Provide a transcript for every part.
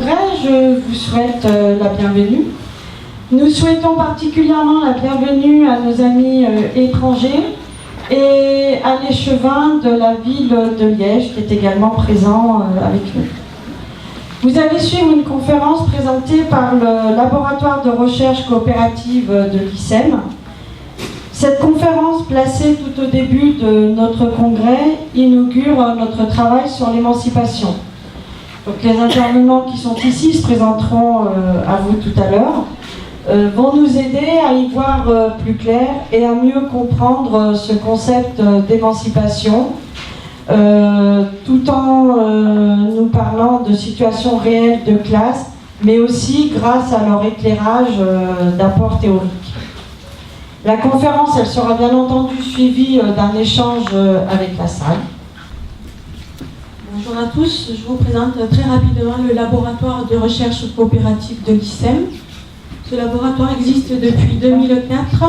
congrès, je vous souhaite la bienvenue. Nous souhaitons particulièrement la bienvenue à nos amis étrangers et à l'échevin de la ville de Liège qui est également présent avec nous. Vous allez suivre une conférence présentée par le laboratoire de recherche coopérative de l'ICEM. Cette conférence, placée tout au début de notre congrès, inaugure notre travail sur l'émancipation. Donc les intervenants qui sont ici se présenteront à vous tout à l'heure, vont nous aider à y voir plus clair et à mieux comprendre ce concept d'émancipation, tout en nous parlant de situations réelles de classe, mais aussi grâce à leur éclairage d'apport théorique. La conférence, elle sera bien entendu suivie d'un échange avec la salle. Bonjour à tous, je vous présente très rapidement le laboratoire de recherche coopérative de l'ICEM. Ce laboratoire existe depuis 2004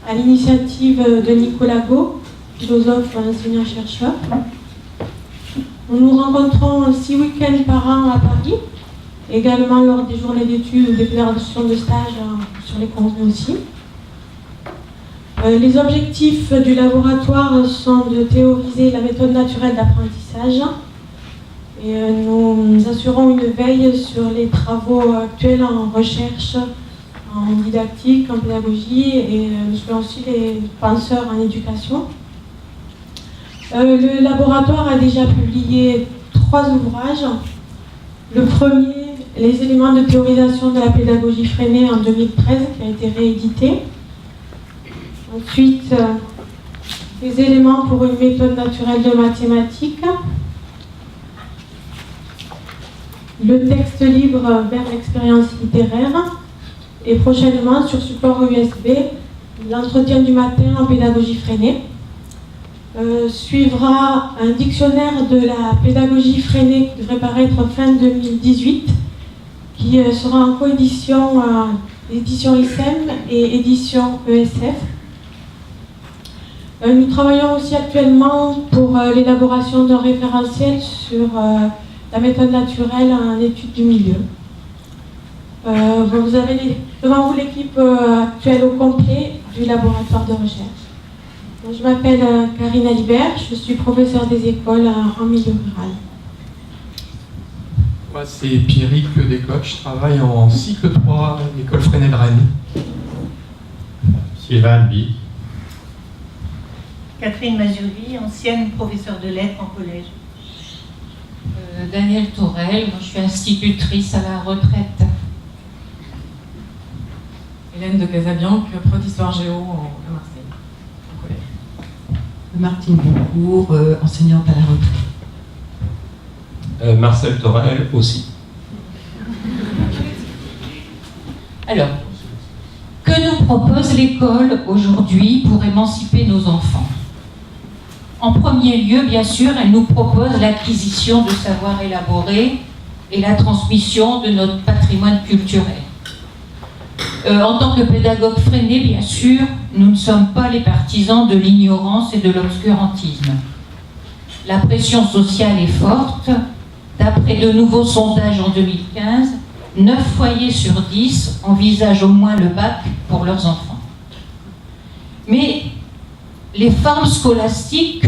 à l'initiative de Nicolas Gault, philosophe et enseignant-chercheur. Nous nous rencontrons 6 week-ends par an à Paris, également lors des journées d'études ou des fédérations de stage sur les congrès aussi. Les objectifs du laboratoire sont de théoriser la méthode naturelle d'apprentissage et nous assurons une veille sur les travaux actuels en recherche, en didactique, en pédagogie et nous sommes aussi les penseurs en éducation. Le laboratoire a déjà publié 3 ouvrages. Le premier, les éléments de théorisation de la pédagogie freinée en 2013, qui a été réédité. Ensuite, les éléments pour une méthode naturelle de mathématiques. Le texte libre vers l'expérience littéraire. Et prochainement, sur support USB, l'entretien du matin en pédagogie freinée. Suivra un dictionnaire de la pédagogie freinée qui devrait paraître fin 2018, qui sera en coédition édition ICEM et édition ESF. Nous travaillons aussi actuellement pour l'élaboration d'un référentiel sur la méthode naturelle en études du milieu. Vous avez devant vous l'équipe actuelle au complet du laboratoire de recherche. Je m'appelle Karine Alibert, je suis professeure des écoles en milieu rural. Moi, c'est Pierrick Descotes, je travaille en cycle 3 à l'école Freinet de Rennes. Sylvain Albi. Catherine Mazuri, ancienne professeure de lettres en collège. Danielle Tourelle, moi je suis institutrice à la retraite. Hélène de Casabianque, prof d'histoire géo à Marseille, au collège. Martine Boncourt, enseignante à la retraite. Marcel Torel aussi. Alors, que nous propose l'école aujourd'hui pour émanciper nos enfants ? En premier lieu, bien sûr, elle nous propose l'acquisition de savoirs élaborés et la transmission de notre patrimoine culturel. En tant que pédagogue freinée, bien sûr, nous ne sommes pas les partisans de l'ignorance et de l'obscurantisme. La pression sociale est forte. D'après de nouveaux sondages en 2015, 9 foyers sur 10 envisagent au moins le bac pour leurs enfants. Mais les formes scolastiques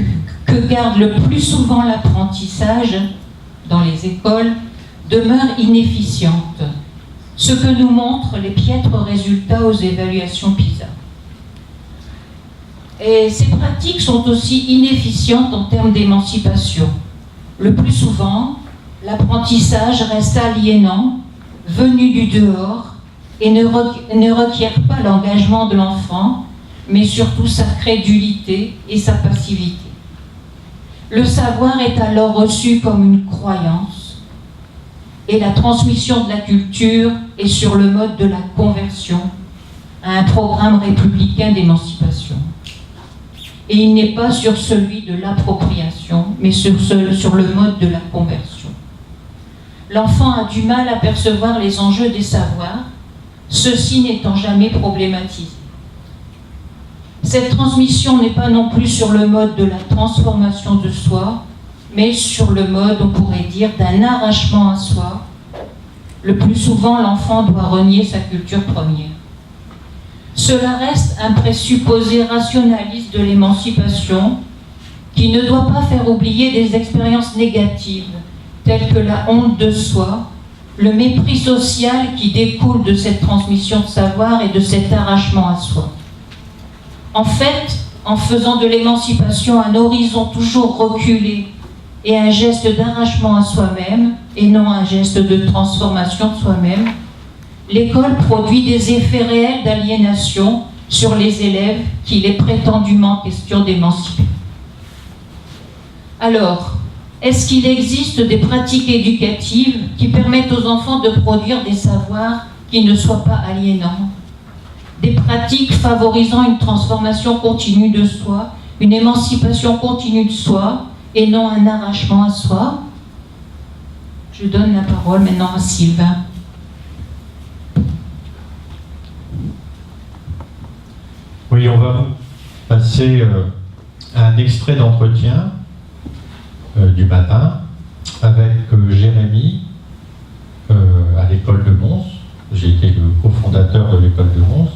que garde le plus souvent l'apprentissage dans les écoles demeurent inefficientes, ce que nous montrent les piètres résultats aux évaluations PISA. Et ces pratiques sont aussi inefficientes en termes d'émancipation. Le plus souvent, l'apprentissage reste aliénant, venu du dehors, et ne requiert pas l'engagement de l'enfant, mais surtout sa crédulité et sa passivité. Le savoir est alors reçu comme une croyance, et la transmission de la culture est sur le mode de la conversion à un programme républicain d'émancipation. Et il n'est pas sur celui de l'appropriation, mais sur le mode de la conversion. L'enfant a du mal à percevoir les enjeux des savoirs, ceux-ci n'étant jamais problématisés. Cette transmission n'est pas non plus sur le mode de la transformation de soi, mais sur le mode, on pourrait dire, d'un arrachement à soi, Le plus souvent, l'enfant doit renier sa culture première. Cela reste un présupposé rationaliste de l'émancipation qui ne doit pas faire oublier des expériences négatives telles que la honte de soi, le mépris social qui découle de cette transmission de savoir et de cet arrachement à soi. En fait, en faisant de l'émancipation un horizon toujours reculé et un geste d'arrachement à soi-même, et non un geste de transformation de soi-même, l'école produit des effets réels d'aliénation sur les élèves qu'il est prétendument question d'émanciper. Alors, est-ce qu'il existe des pratiques éducatives qui permettent aux enfants de produire des savoirs qui ne soient pas aliénants? Des pratiques favorisant une transformation continue de soi, une émancipation continue de soi, et non un arrachement à soi? Je donne la parole maintenant à Sylvain. Oui, on va passer à un extrait d'entretien du matin avec Jérémy à l'école de Mons. J'ai été le cofondateur de l'école de Mons,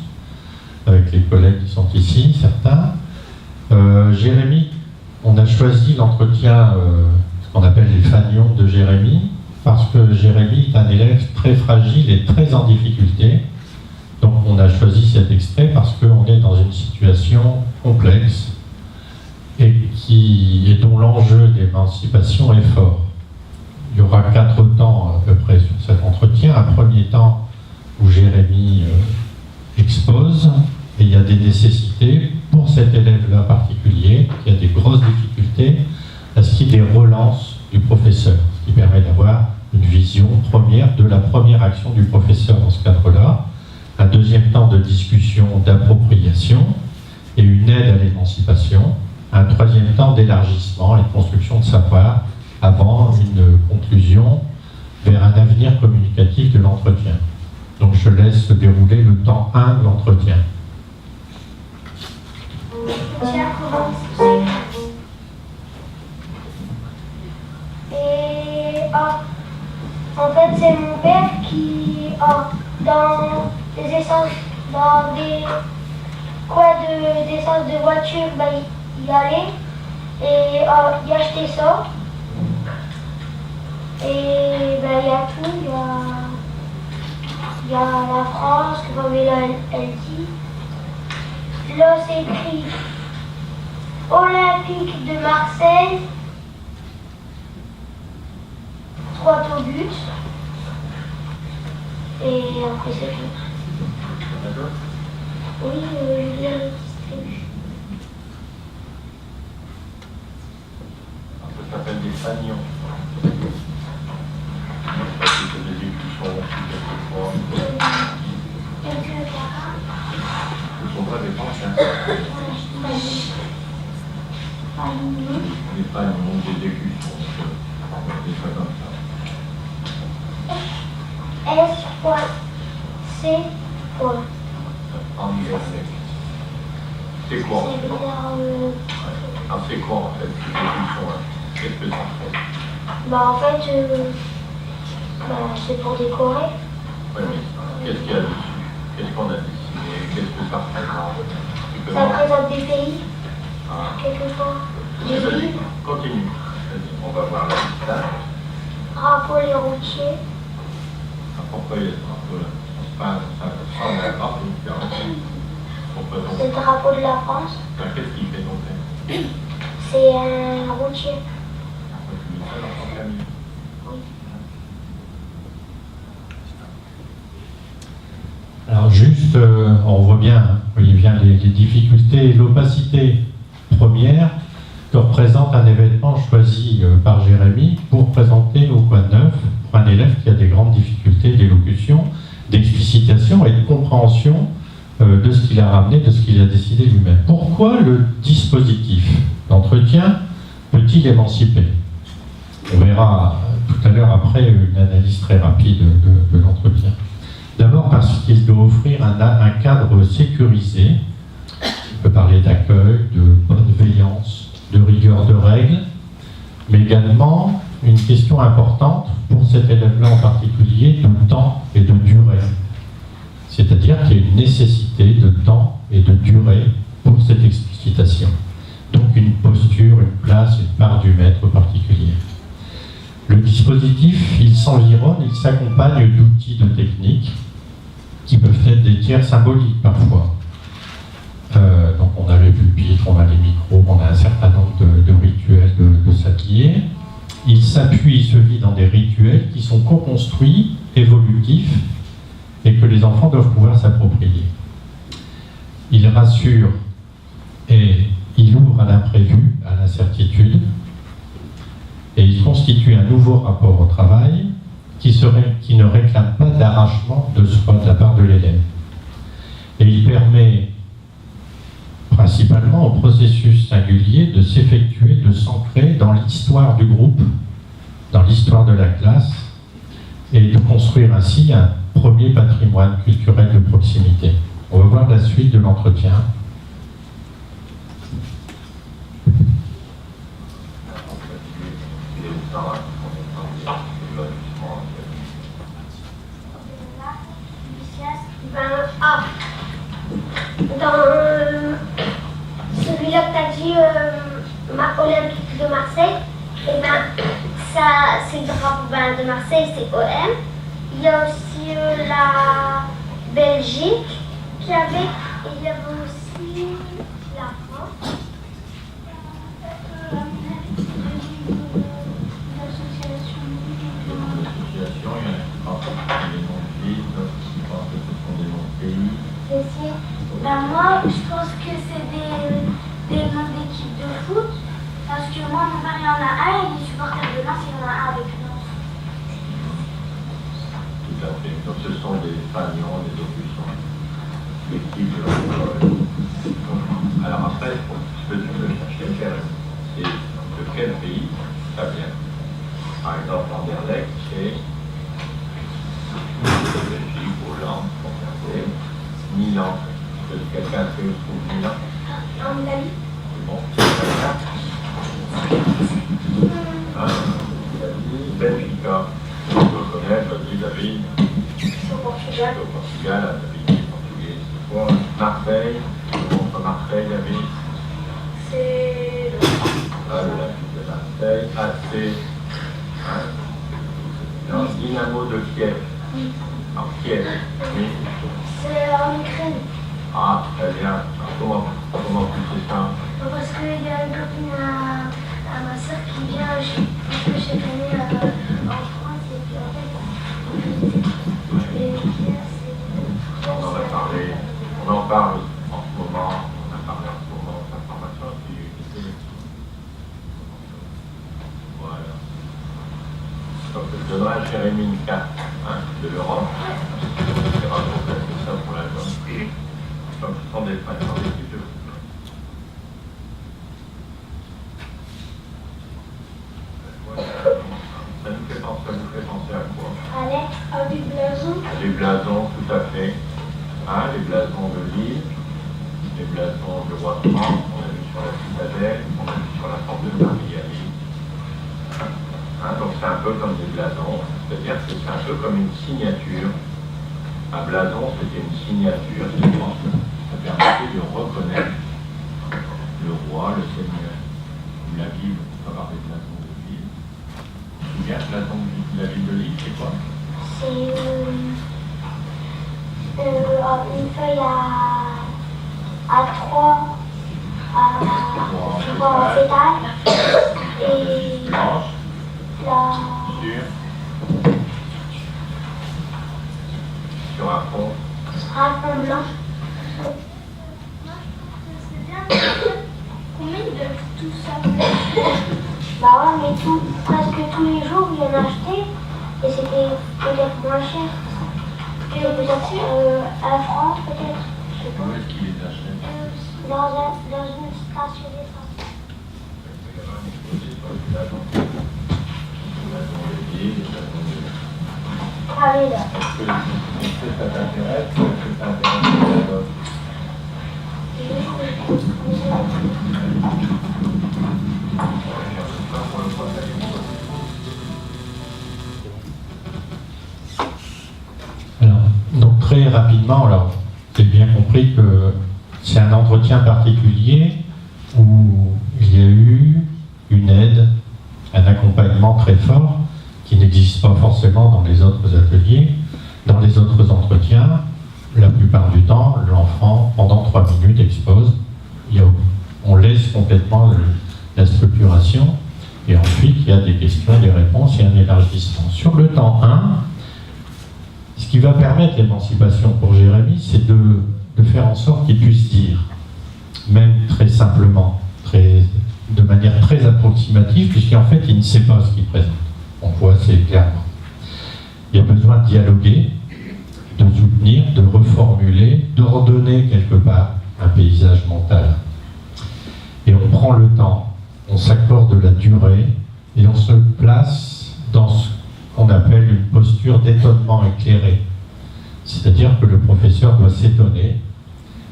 avec les collègues qui sont ici, certains. Jérémy, on a choisi l'entretien, ce qu'on appelle les fanions de Jérémy, parce que Jérémy est un élève très fragile et très en difficulté. Donc on a choisi cet extrait parce qu'on est dans une situation complexe et dont l'enjeu d'émancipation est fort. Il y aura 4 temps à peu près sur cet entretien. Un premier temps où Jérémy expose, et il y a des nécessités pour cet élève-là particulier, qui a des grosses difficultés, à ce qu'il y ait des relances du professeur, ce qui permet d'avoir une vision première de la première action du professeur dans ce cadre-là. Un deuxième temps de discussion, d'appropriation et une aide à l'émancipation. Un troisième temps d'élargissement et de construction de savoir avant une conclusion vers un avenir communicatif de l'entretien. Donc je laisse dérouler le temps 1 de l'entretien. Et en fait c'est mon père qui dans des essences, dans des coins d'essence de voiture, il allait et il achetait ça. Et il y a tout, il y a la France, que Pamela elle dit. Là c'est écrit Olympique de Marseille, 3 au but. Et après c'est tout. D'accord. Oui, je viens le distribuer. Ça s'appelle des fanions. C'est des écusons, quelquefois. Ce sont pas des pensions. Des fanions, des écusons, des choses comme ça. S.C. En grec. C'est quoi? C'est quoi en fait ces écusons-là? Qu'est-ce que ça fait? En fait, c'est pour décorer. Oui, mais qu'est-ce qu'il y a dessus? Qu'est-ce qu'on a dessiné? Qu'est-ce que ça représente? Ça représente des pays, Ah. quelquefois. Des Vas-y, villes, continue. Vas-y, on va voir la liste. drapeaux les routiers. Pourquoi il y a ce drapeau-là? Ça ressemble à un drapeau, pourquoi donc? C'est le drapeau de la France. Qu'est-ce qu'il fait donc? C'est un routier. Tu mets ça dans ton camion. Oui. Alors juste, on voit bien, voyez bien les difficultés et l'opacité première que représente un événement choisi par Jérémy pour présenter au Coin Neuf pour un élève qui a des grandes difficultés d'élocution, d'explicitation et de compréhension de ce qu'il a ramené, de ce qu'il a décidé lui-même. Pourquoi le dispositif d'entretien peut-il émanciper? On verra tout à l'heure après une analyse très rapide de l'entretien. D'abord parce qu'il doit offrir un cadre sécurisé. On peut parler d'accueil, de bienveillance, de rigueur de règles, mais également une question importante pour cet élève-là en particulier de temps et de durée. C'est-à-dire qu'il y a une nécessité de temps et de durée pour cette explicitation. Donc une posture, une place, une part du maître particulière. Le dispositif, il s'environne, il s'accompagne d'outils, de techniques qui peuvent être des tiers symboliques parfois. Donc on a le pupitre, on a les micros, on a un certain nombre de rituels de s'habiller. Il s'appuie, il se vit dans des rituels qui sont co-construits, évolutifs, et que les enfants doivent pouvoir s'approprier. Il rassure et il ouvre à l'imprévu, à l'incertitude, et il constitue un nouveau rapport au travail qui ne réclame pas d'arrachement de soi de la part de l'élève. Et il permet principalement au processus singulier de s'effectuer, de s'ancrer dans l'histoire du groupe, dans l'histoire de la classe, et de construire ainsi un premier patrimoine culturel de proximité. On va voir la suite de l'entretien. Dans celui-là que tu as dit, Olympique de Marseille, et ça, c'est le drapeau de Marseille, c'est OM. Il y a aussi la Belgique qui avait, et il y avait aussi la France. L'association, il y en a qui pensent que c'est des noms de villes, d'autres qui pensent que ce sont des noms de pays. Moi, je pense que c'est des noms d'équipes de foot, parce que moi, mon père, il y en a un, et les supporters de Lens, il y en a un avec Lens. Tout à fait. Donc ce sont des fanions, des opusons, l'équipe de l'école. Alors après, ce que tu peux chercher, c'est de quel pays ça vient. Par exemple, Anderlecht, c'est Belgique, Hollande, pour regarder. Milan. Est-ce que quelqu'un sait où se trouve Milan? En Italie. C'est bon. Benfica. Je connais, je dis David. C'est au Portugal. Au Portugal, David, portugais. C'est quoi? Marseille. Je montre Marseille, David. C'est L'Olympique de Marseille. AC. Non, Dynamo de Kiev. En Kiev. Oui. C'est en Ukraine. Ah, très bien. Comment tu sais ça? Parce qu'il y a une copine à ma soeur qui vient chaque année en France et puis en fait, on en a parlé, on en parle en ce moment, on a parlé en ce moment d'information qui voilà. Donc je donnerai à Jérémy une carte de l'Europe. C'est rapporté ça pour la zone. Donc ce sont des fans d'équipe de foot. Ça nous fait penser à quoi? À des blasons. Les blasons, tout à fait. Les blasons de l'île, les blasons de roi de France, on a vu sur la citadelle, on a vu sur la porte de Paris à Lille. Donc c'est un peu comme des blasons, c'est-à-dire que c'est un peu comme une signature. Un blason, c'était une signature, ça permettait de reconnaître le roi, le seigneur. La ville, on va parler de blason de ville. Tu te souviens, le blason de la ville de Lille, c'est quoi? C'est une feuille à trois pétales et Blanche. Sur un fond blanc. C'est bien. Combien de tout ça? Bah ouais, mais presque tous les jours, il y en a acheté et c'était peut-être moins cher. Peut-être 1 franc, peut-être. Je sais pas. Où est-ce qu'il les achète? Dans une station d'essence. Ah oui, là. Est-ce que ça t'intéresse ou est-ce que ça intéresse les autres? parler rapidement. Alors, j'ai bien compris que c'est un entretien particulier où il y a eu une aide, un accompagnement très fort qui n'existe pas forcément dans les autres ateliers. Dans les autres entretiens, la plupart du temps, l'enfant, pendant 3 minutes, expose. On laisse complètement la structuration et ensuite il y a des questions, des réponses et un élargissement. Sur le temps 1, ce qui va permettre l'émancipation pour Jérémy, c'est de faire en sorte qu'il puisse dire, même très simplement, de manière très approximative, puisqu'en fait il ne sait pas ce qu'il présente. On voit assez clairement. Il y a besoin de dialoguer, de soutenir, de reformuler, d'ordonner quelque part un paysage mental. Et on prend le temps, on s'accorde la durée et on se place dans ce qu'on appelle une posture d'étonnement éclairé. C'est-à-dire que le professeur doit s'étonner,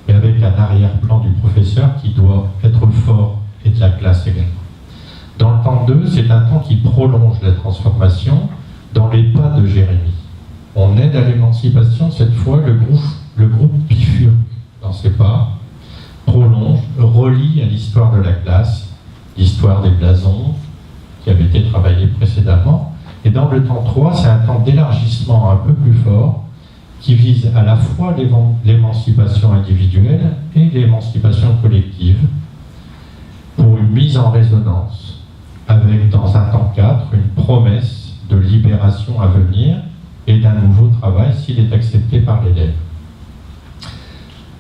et avec un arrière-plan du professeur qui doit être fort et de la classe également. Dans le temps 2, c'est un temps qui prolonge la transformation dans les pas de Jérémy. On aide à l'émancipation, cette fois, le groupe bifurque dans ses pas, prolonge, relie à l'histoire de la classe, l'histoire des blasons, qui avait été travaillée précédemment. Et dans le temps 3, c'est un temps d'élargissement un peu plus fort, qui vise à la fois l'émancipation individuelle et l'émancipation collective, pour une mise en résonance, avec, dans un temps 4, une promesse de libération à venir et d'un nouveau travail s'il est accepté par l'élève.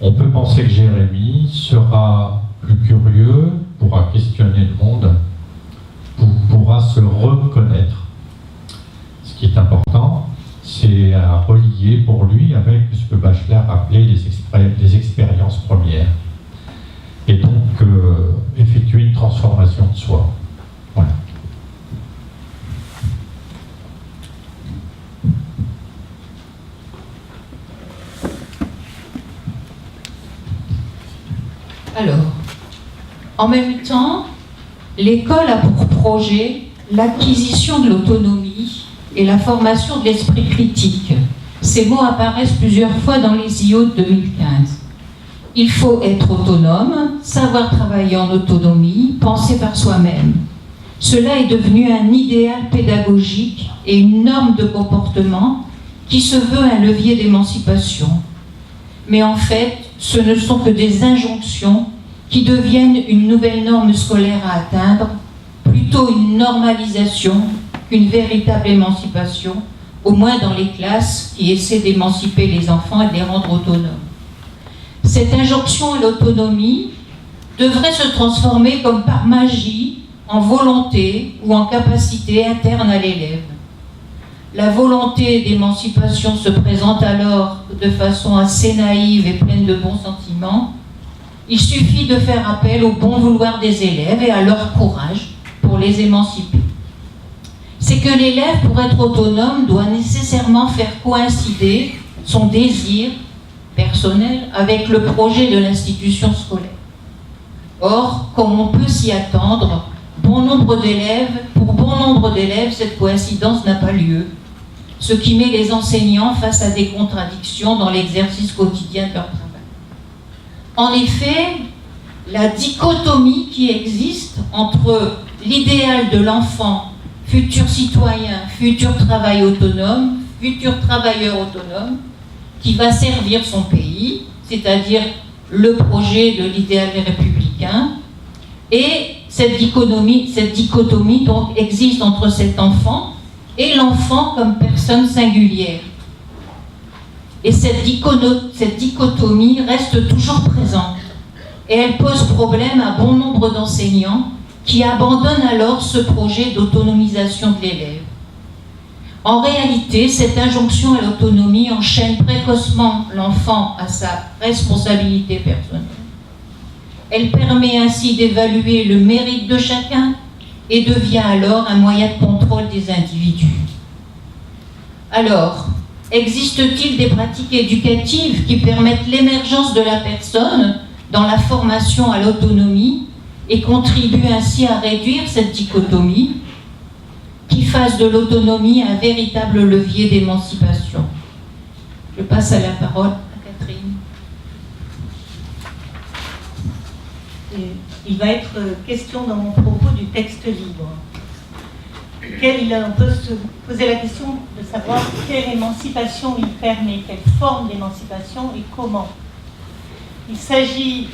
On peut penser que Jérémy sera plus curieux, pourra questionner le monde, pourra se reconnaître. Ce qui est important, c'est à relier pour lui avec ce que Bachelard appelait les expériences premières. Et donc, effectuer une transformation de soi. Voilà. Alors, en même temps, l'école a pour projet l'acquisition de l'autonomie et la formation de l'esprit critique. Ces mots apparaissent plusieurs fois dans les IO de 2015. Il faut être autonome, savoir travailler en autonomie, penser par soi-même. Cela est devenu un idéal pédagogique et une norme de comportement qui se veut un levier d'émancipation. Mais en fait, ce ne sont que des injonctions qui deviennent une nouvelle norme scolaire à atteindre, plutôt une normalisation qu'une véritable émancipation, au moins dans les classes qui essaient d'émanciper les enfants et de les rendre autonomes. Cette injonction à l'autonomie devrait se transformer comme par magie en volonté ou en capacité interne à l'élève. La volonté d'émancipation se présente alors de façon assez naïve et pleine de bons sentiments. Il suffit de faire appel au bon vouloir des élèves et à leur courage pour les émanciper. C'est que l'élève, pour être autonome, doit nécessairement faire coïncider son désir personnel avec le projet de l'institution scolaire. Or, comme on peut s'y attendre, pour bon nombre d'élèves, cette coïncidence n'a pas lieu, ce qui met les enseignants face à des contradictions dans l'exercice quotidien de leur travail. En effet, la dichotomie qui existe entre l'idéal de l'enfant, futur citoyen, futur travailleur autonome, qui va servir son pays, c'est-à-dire le projet de l'idéal républicain, et cette dichotomie donc existe entre cet enfant et l'enfant comme personne singulière. Et cette dichotomie reste toujours présente, et elle pose problème à bon nombre d'enseignants qui abandonnent alors ce projet d'autonomisation de l'élève. En réalité, cette injonction à l'autonomie enchaîne précocement l'enfant à sa responsabilité personnelle. Elle permet ainsi d'évaluer le mérite de chacun et devient alors un moyen de contrôle des individus. Alors, existe-t-il des pratiques éducatives qui permettent l'émergence de la personne dans la formation à l'autonomie et contribuent ainsi à réduire cette dichotomie, qui fasse de l'autonomie un véritable levier d'émancipation? Je passe à la parole à Catherine. Et il va être question dans mon propos du texte libre. On peut se poser la question de savoir quelle émancipation il permet, quelle forme d'émancipation et comment. Il s'agit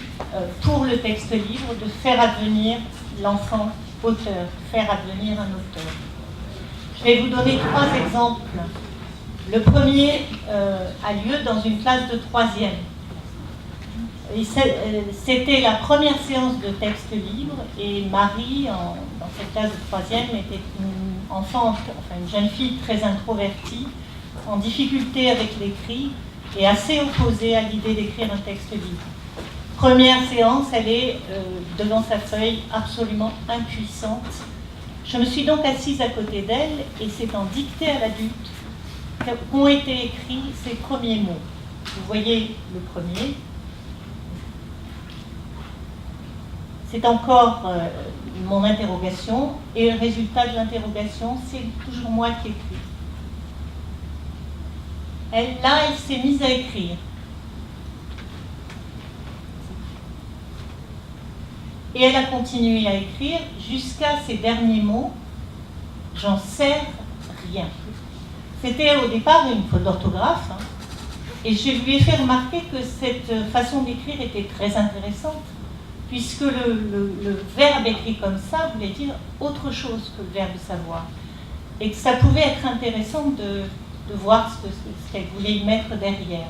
pour le texte libre de faire advenir l'enfant auteur, faire advenir un auteur. Je vais vous donner 3 exemples. Le premier a lieu dans une classe de 3e. C'était la première séance de texte libre et Marie, dans cette classe de 3e, était une jeune fille très introvertie, en difficulté avec l'écrit et assez opposée à l'idée d'écrire un texte libre. Première séance, elle est devant sa feuille, absolument impuissante. Je me suis donc assise à côté d'elle et c'est en dictée à l'adulte qu'ont été écrits ces premiers mots. Vous voyez le premier. C'est encore mon interrogation, et le résultat de l'interrogation, c'est toujours moi qui écris. Elle s'est mise à écrire. Et elle a continué à écrire jusqu'à ces derniers mots, « J'en sais rien ». C'était au départ une faute d'orthographe, et je lui ai fait remarquer que cette façon d'écrire était très intéressante, puisque le verbe écrit comme ça voulait dire autre chose que le verbe savoir. Et que ça pouvait être intéressant de voir ce qu'elle voulait y mettre derrière.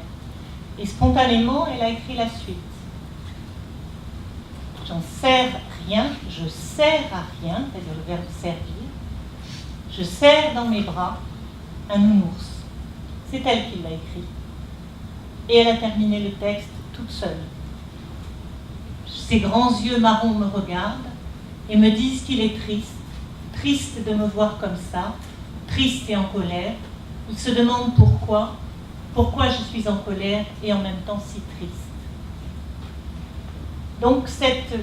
Et spontanément, elle a écrit la suite. J'en sers rien, je sers à rien, c'est-à-dire le verbe servir. Je serre dans mes bras un nounours. C'est elle qui l'a écrit. Et elle a terminé le texte toute seule. Ses grands yeux marrons me regardent et me disent qu'il est triste, triste de me voir comme ça, triste et en colère. Il se demande pourquoi je suis en colère et en même temps si triste. Donc cette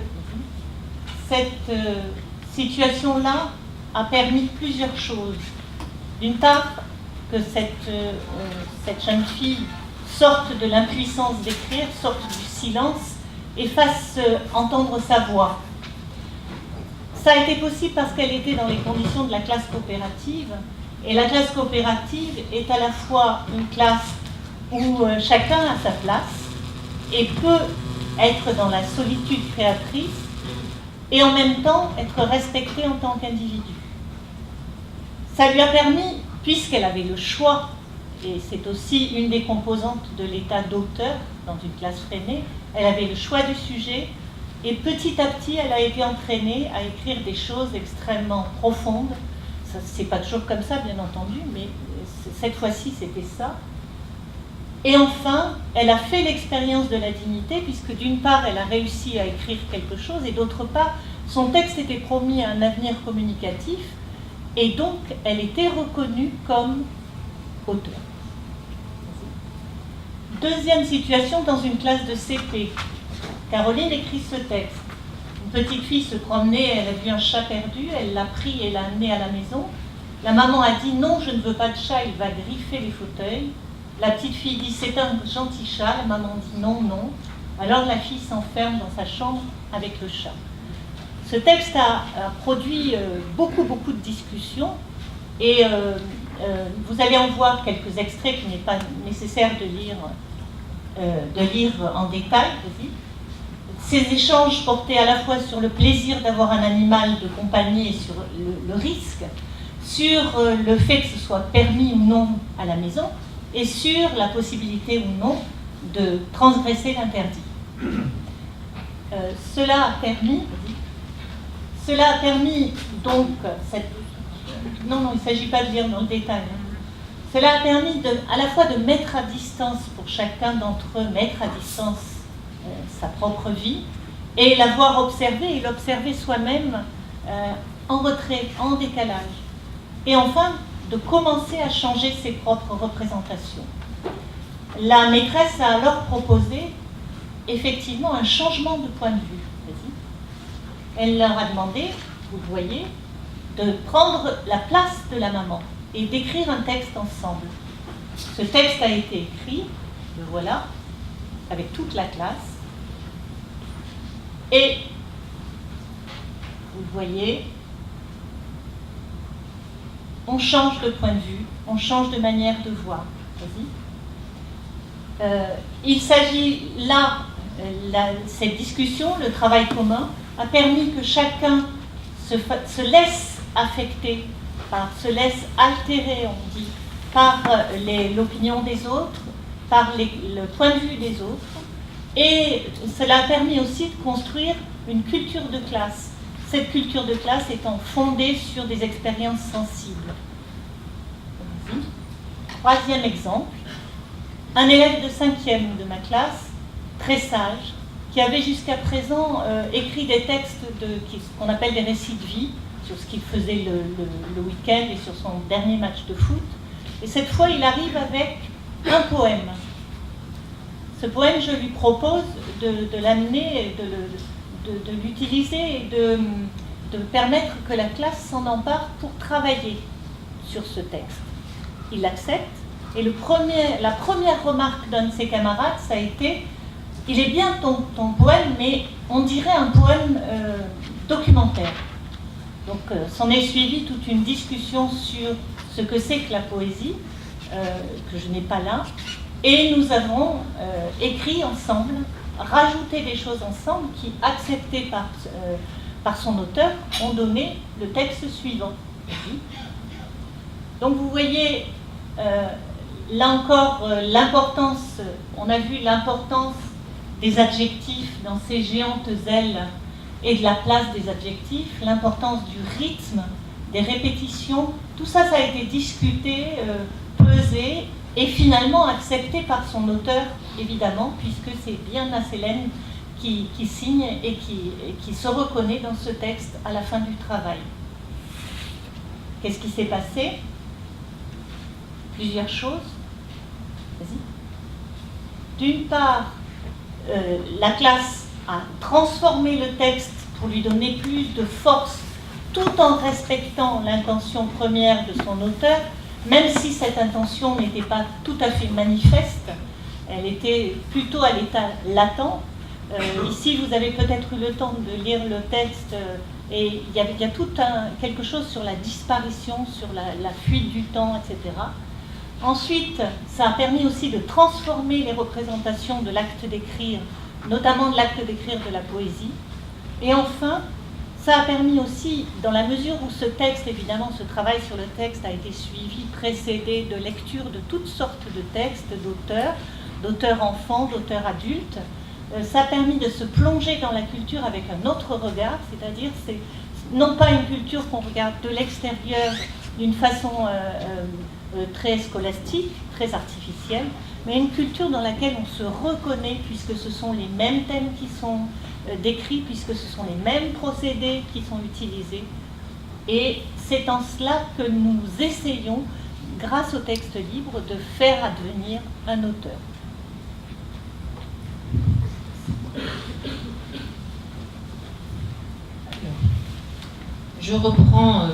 situation-là a permis plusieurs choses. D'une part, que cette jeune fille sorte de l'impuissance d'écrire, sorte du silence, et fasse entendre sa voix. Ça a été possible parce qu'elle était dans les conditions de la classe coopérative. Et la classe coopérative est à la fois une classe où chacun a sa place et peut être dans la solitude créatrice et en même temps être respecté en tant qu'individu. Ça lui a permis, puisqu'elle avait le choix, et c'est aussi une des composantes de l'état d'auteur dans une classe freinée, elle avait le choix du sujet, et petit à petit, elle a été entraînée à écrire des choses extrêmement profondes. C'est pas toujours comme ça, bien entendu, mais cette fois-ci, c'était ça. Et enfin, elle a fait l'expérience de la dignité, puisque d'une part, elle a réussi à écrire quelque chose, et d'autre part, son texte était promis à un avenir communicatif, et donc, elle était reconnue comme auteur. Deuxième situation, dans une classe de CP. Caroline écrit ce texte. Une petite fille se promenait, elle a vu un chat perdu, elle l'a pris et l'a amené à la maison. La maman a dit « Non, je ne veux pas de chat, il va griffer les fauteuils ». La petite fille dit « C'est un gentil chat ». La maman dit « Non, non ». Alors la fille s'enferme dans sa chambre avec le chat. Ce texte a produit beaucoup de discussions et vous allez en voir quelques extraits qu'il n'est pas nécessaire de lire en détail. Ces échanges portaient à la fois sur le plaisir d'avoir un animal de compagnie et sur le risque, sur le fait que ce soit permis ou non à la maison, et sur la possibilité ou non de transgresser l'interdit. Cela a permis donc non, il ne s'agit pas de lire dans le détail. Cela a permis à la fois de mettre à distance pour chacun d'entre eux, mettre à distance sa propre vie, et l'avoir observé et l'observer soi-même en retrait, en décalage. Et enfin, de commencer à changer ses propres représentations. La maîtresse a alors proposé effectivement un changement de point de vue. Elle leur a demandé, vous voyez, de prendre la place de la maman et d'écrire un texte ensemble. Ce texte a été écrit, le voilà, avec toute la classe. Et vous voyez, on change de point de vue, on change de manière de voir. Vas-y. Il s'agit là, cette discussion, le travail commun, a permis que chacun se laisse affecter, se laisse altérer, on dit, par l'opinion des autres, par le point de vue des autres. Et cela a permis aussi de construire une culture de classe. Cette culture de classe étant fondée sur des expériences sensibles. Troisième exemple, un élève de 5e de ma classe, très sage, qui avait jusqu'à présent écrit des textes qu'on appelle des récits de vie, sur ce qu'il faisait le week-end et sur son dernier match de foot. Et cette fois, il arrive avec un poème. Ce poème, je lui propose de l'amener, de l'utiliser et de permettre que la classe s'en empare pour travailler sur ce texte. Il l'accepte et la première remarque d'un de ses camarades, ça a été « Il est bien ton poème, mais on dirait un poème documentaire ». Donc s'en est suivi toute une discussion sur ce que c'est que la poésie, que je n'ai pas là, et nous avons écrit ensemble, rajouté des choses ensemble qui, acceptées par son auteur, ont donné le texte suivant. Donc vous voyez, là encore, l'importance, on a vu l'importance des adjectifs dans ces géantes ailes et de la place des adjectifs, l'importance du rythme, des répétitions, tout ça, ça a été discuté, pesé et finalement accepté par son auteur, évidemment, puisque c'est bien Nassélène qui signe et qui se reconnaît dans ce texte à la fin du travail. Qu'est-ce qui s'est passé? Plusieurs choses. Vas-y. D'une part, la classe a transformé le texte pour lui donner plus de force, tout en respectant l'intention première de son auteur, même si cette intention n'était pas tout à fait manifeste, elle était plutôt à l'état latent. Ici, vous avez peut-être eu le temps de lire le texte, et il y a tout quelque chose sur la disparition, sur la fuite du temps, etc. Ensuite, ça a permis aussi de transformer les représentations de l'acte d'écrire, notamment de l'acte d'écrire de la poésie. Et enfin, ça a permis aussi, dans la mesure où ce texte, évidemment, ce travail sur le texte a été suivi, précédé de lectures de toutes sortes de textes, d'auteurs enfants, d'auteurs adultes, ça a permis de se plonger dans la culture avec un autre regard, c'est-à-dire c'est non pas une culture qu'on regarde de l'extérieur d'une façon très scolastique, très artificielle, mais une culture dans laquelle on se reconnaît puisque ce sont les mêmes thèmes qui sont décrits, puisque ce sont les mêmes procédés qui sont utilisés. Et c'est en cela que nous essayons, grâce au texte libre, de faire advenir un auteur. Je reprends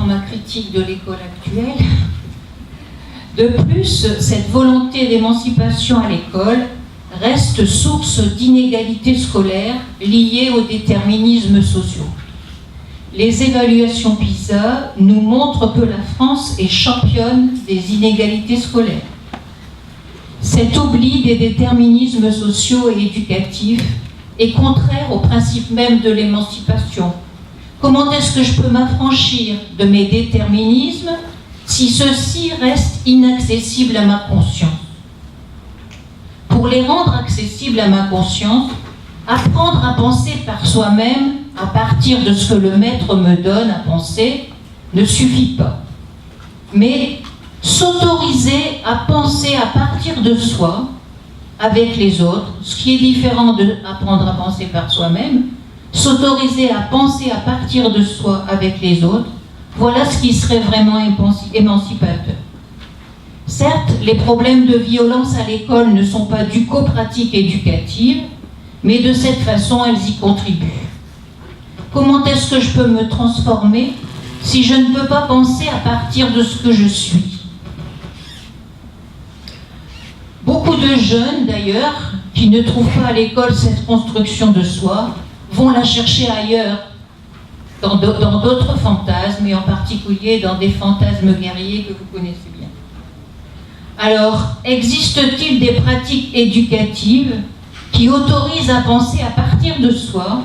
ma critique de l'école actuelle. De plus, cette volonté d'émancipation à l'école reste source d'inégalités scolaires liées aux déterminismes sociaux. Les évaluations PISA nous montrent que la France est championne des inégalités scolaires. Cet oubli des déterminismes sociaux et éducatifs est contraire au principe même de l'émancipation. Comment est-ce que je peux m'affranchir de mes déterminismes si ceux-ci restent inaccessibles à ma conscience? Pour les rendre accessibles à ma conscience, apprendre à penser par soi-même à partir de ce que le maître me donne à penser ne suffit pas. Mais s'autoriser à penser à partir de soi, avec les autres, ce qui est différent d'apprendre à penser par soi-même, s'autoriser à penser à partir de soi avec les autres, voilà ce qui serait vraiment émancipateur. Certes, les problèmes de violence à l'école ne sont pas dus qu'aux pratiques éducatives, mais de cette façon, elles y contribuent. Comment est-ce que je peux me transformer si je ne peux pas penser à partir de ce que je suis? de jeunes, d'ailleurs, qui ne trouvent pas à l'école cette construction de soi, vont la chercher ailleurs, dans d'autres fantasmes, et en particulier dans des fantasmes guerriers que vous connaissez bien. Alors, existe-t-il des pratiques éducatives qui autorisent à penser à partir de soi,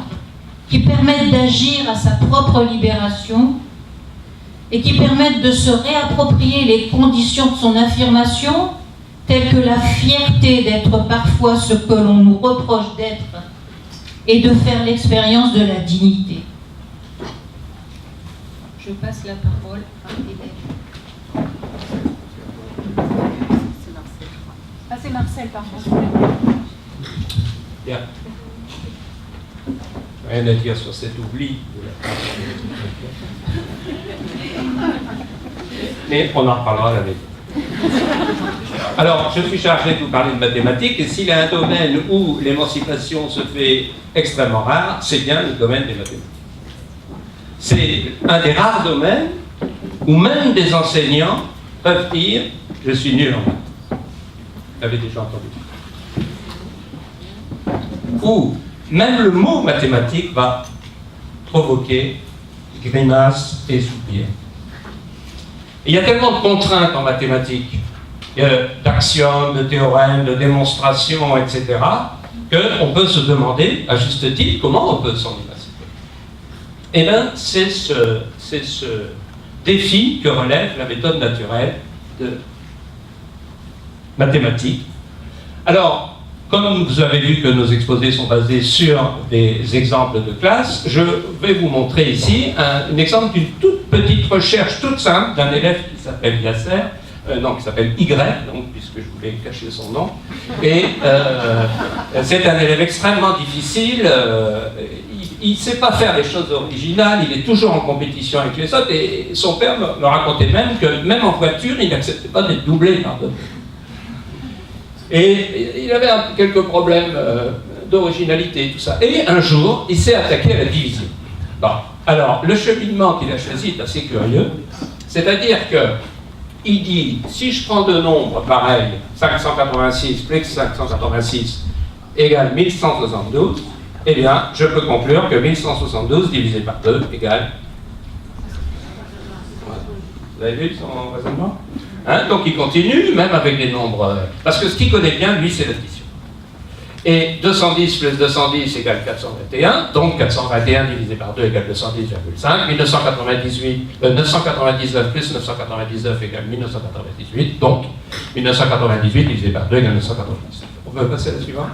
qui permettent d'agir à sa propre libération et qui permettent de se réapproprier les conditions de son affirmation, telles que la fierté d'être parfois ce que l'on nous reproche d'être et de faire l'expérience de la dignité? Je passe la parole à Hélène. Ah, c'est Marcel, pardon. Bien. Rien à dire sur cet oubli de la part. Mais on en reparlera à la maison. Alors, je suis chargé de vous parler de mathématiques, et s'il y a un domaine où l'émancipation se fait extrêmement rare, c'est bien le domaine des mathématiques. C'est un des rares domaines où même des enseignants peuvent dire « je suis nul en maths ». Vous l'avez déjà entendu. Ou même le mot mathématique va provoquer grimaces et soupirs. Il y a tellement de contraintes en mathématiques, d'axiomes, de théorèmes, de démonstrations, etc., qu'on peut se demander, à juste titre, comment on peut s'en émanciper. Eh bien, c'est ce défi que relève la méthode naturelle de mathématiques. Alors, comme vous avez vu que nos exposés sont basés sur des exemples de classe, je vais vous montrer ici un exemple d'une toute petite recherche toute simple d'un élève qui s'appelle Yasser, qui s'appelle Y, donc, puisque je voulais cacher son nom. Et c'est un élève extrêmement difficile, il ne sait pas faire les choses originales, il est toujours en compétition avec les autres, et son père me racontait même que même en voiture, il n'acceptait pas d'être doublé par d'autres. Et il avait quelques problèmes d'originalité, tout ça. Et un jour, il s'est attaqué à la division. Bon. Alors, le cheminement qu'il a choisi est assez curieux. C'est-à-dire qu'il dit, si je prends deux nombres pareils, 586 plus 586 égale 1172, eh bien, je peux conclure que 1172 divisé par 2 égale... Vous avez vu son raisonnement ? Donc il continue, même avec des nombres... parce que ce qu'il connaît bien, lui, c'est l'addition. Et 210 plus 210 égale 421, donc 421 divisé par 2 égale 210,5. 999 plus 999 égale 1998, donc 1998 divisé par 2 égale 999. On peut passer à la suivante.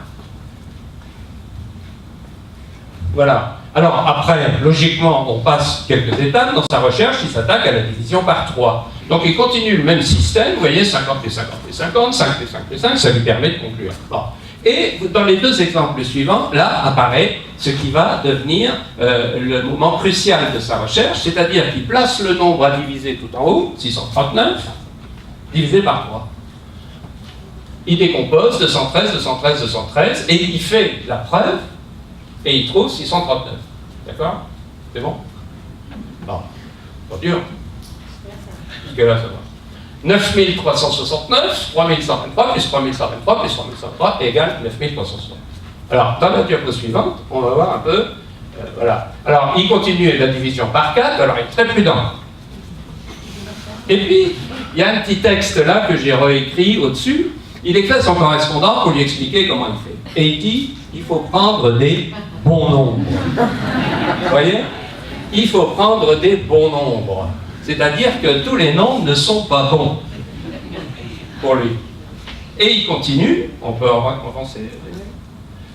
Voilà. Alors après, logiquement, on passe quelques étapes. Dans sa recherche, il s'attaque à la division par 3. Donc il continue le même système, vous voyez, 50 plus 50 plus 50, 5 plus 5 plus 5, ça lui permet de conclure. Bon. Et dans les deux exemples suivants, là apparaît ce qui va devenir le moment crucial de sa recherche, c'est-à-dire qu'il place le nombre à diviser tout en haut, 639, divisé par 3. Il décompose 213, 213, 213, et il fait la preuve, et il trouve 639. D'accord? C'est bon? Bon. Pas dur. Jusque-là, ça va. 9369, 3123 plus 3123 plus 3123 égale 9360. Alors, dans la diapo suivante, on va voir un peu... voilà. Alors, il continue la division par 4, alors il est très prudent. Et puis, il y a un petit texte là que j'ai réécrit au-dessus. Il écrit à son correspondant pour lui expliquer comment il fait. Et il dit, il faut prendre des bons nombres. Vous voyez? Il faut prendre des bons nombres. C'est-à-dire que tous les nombres ne sont pas bons pour lui. Et il continue, on peut avancer.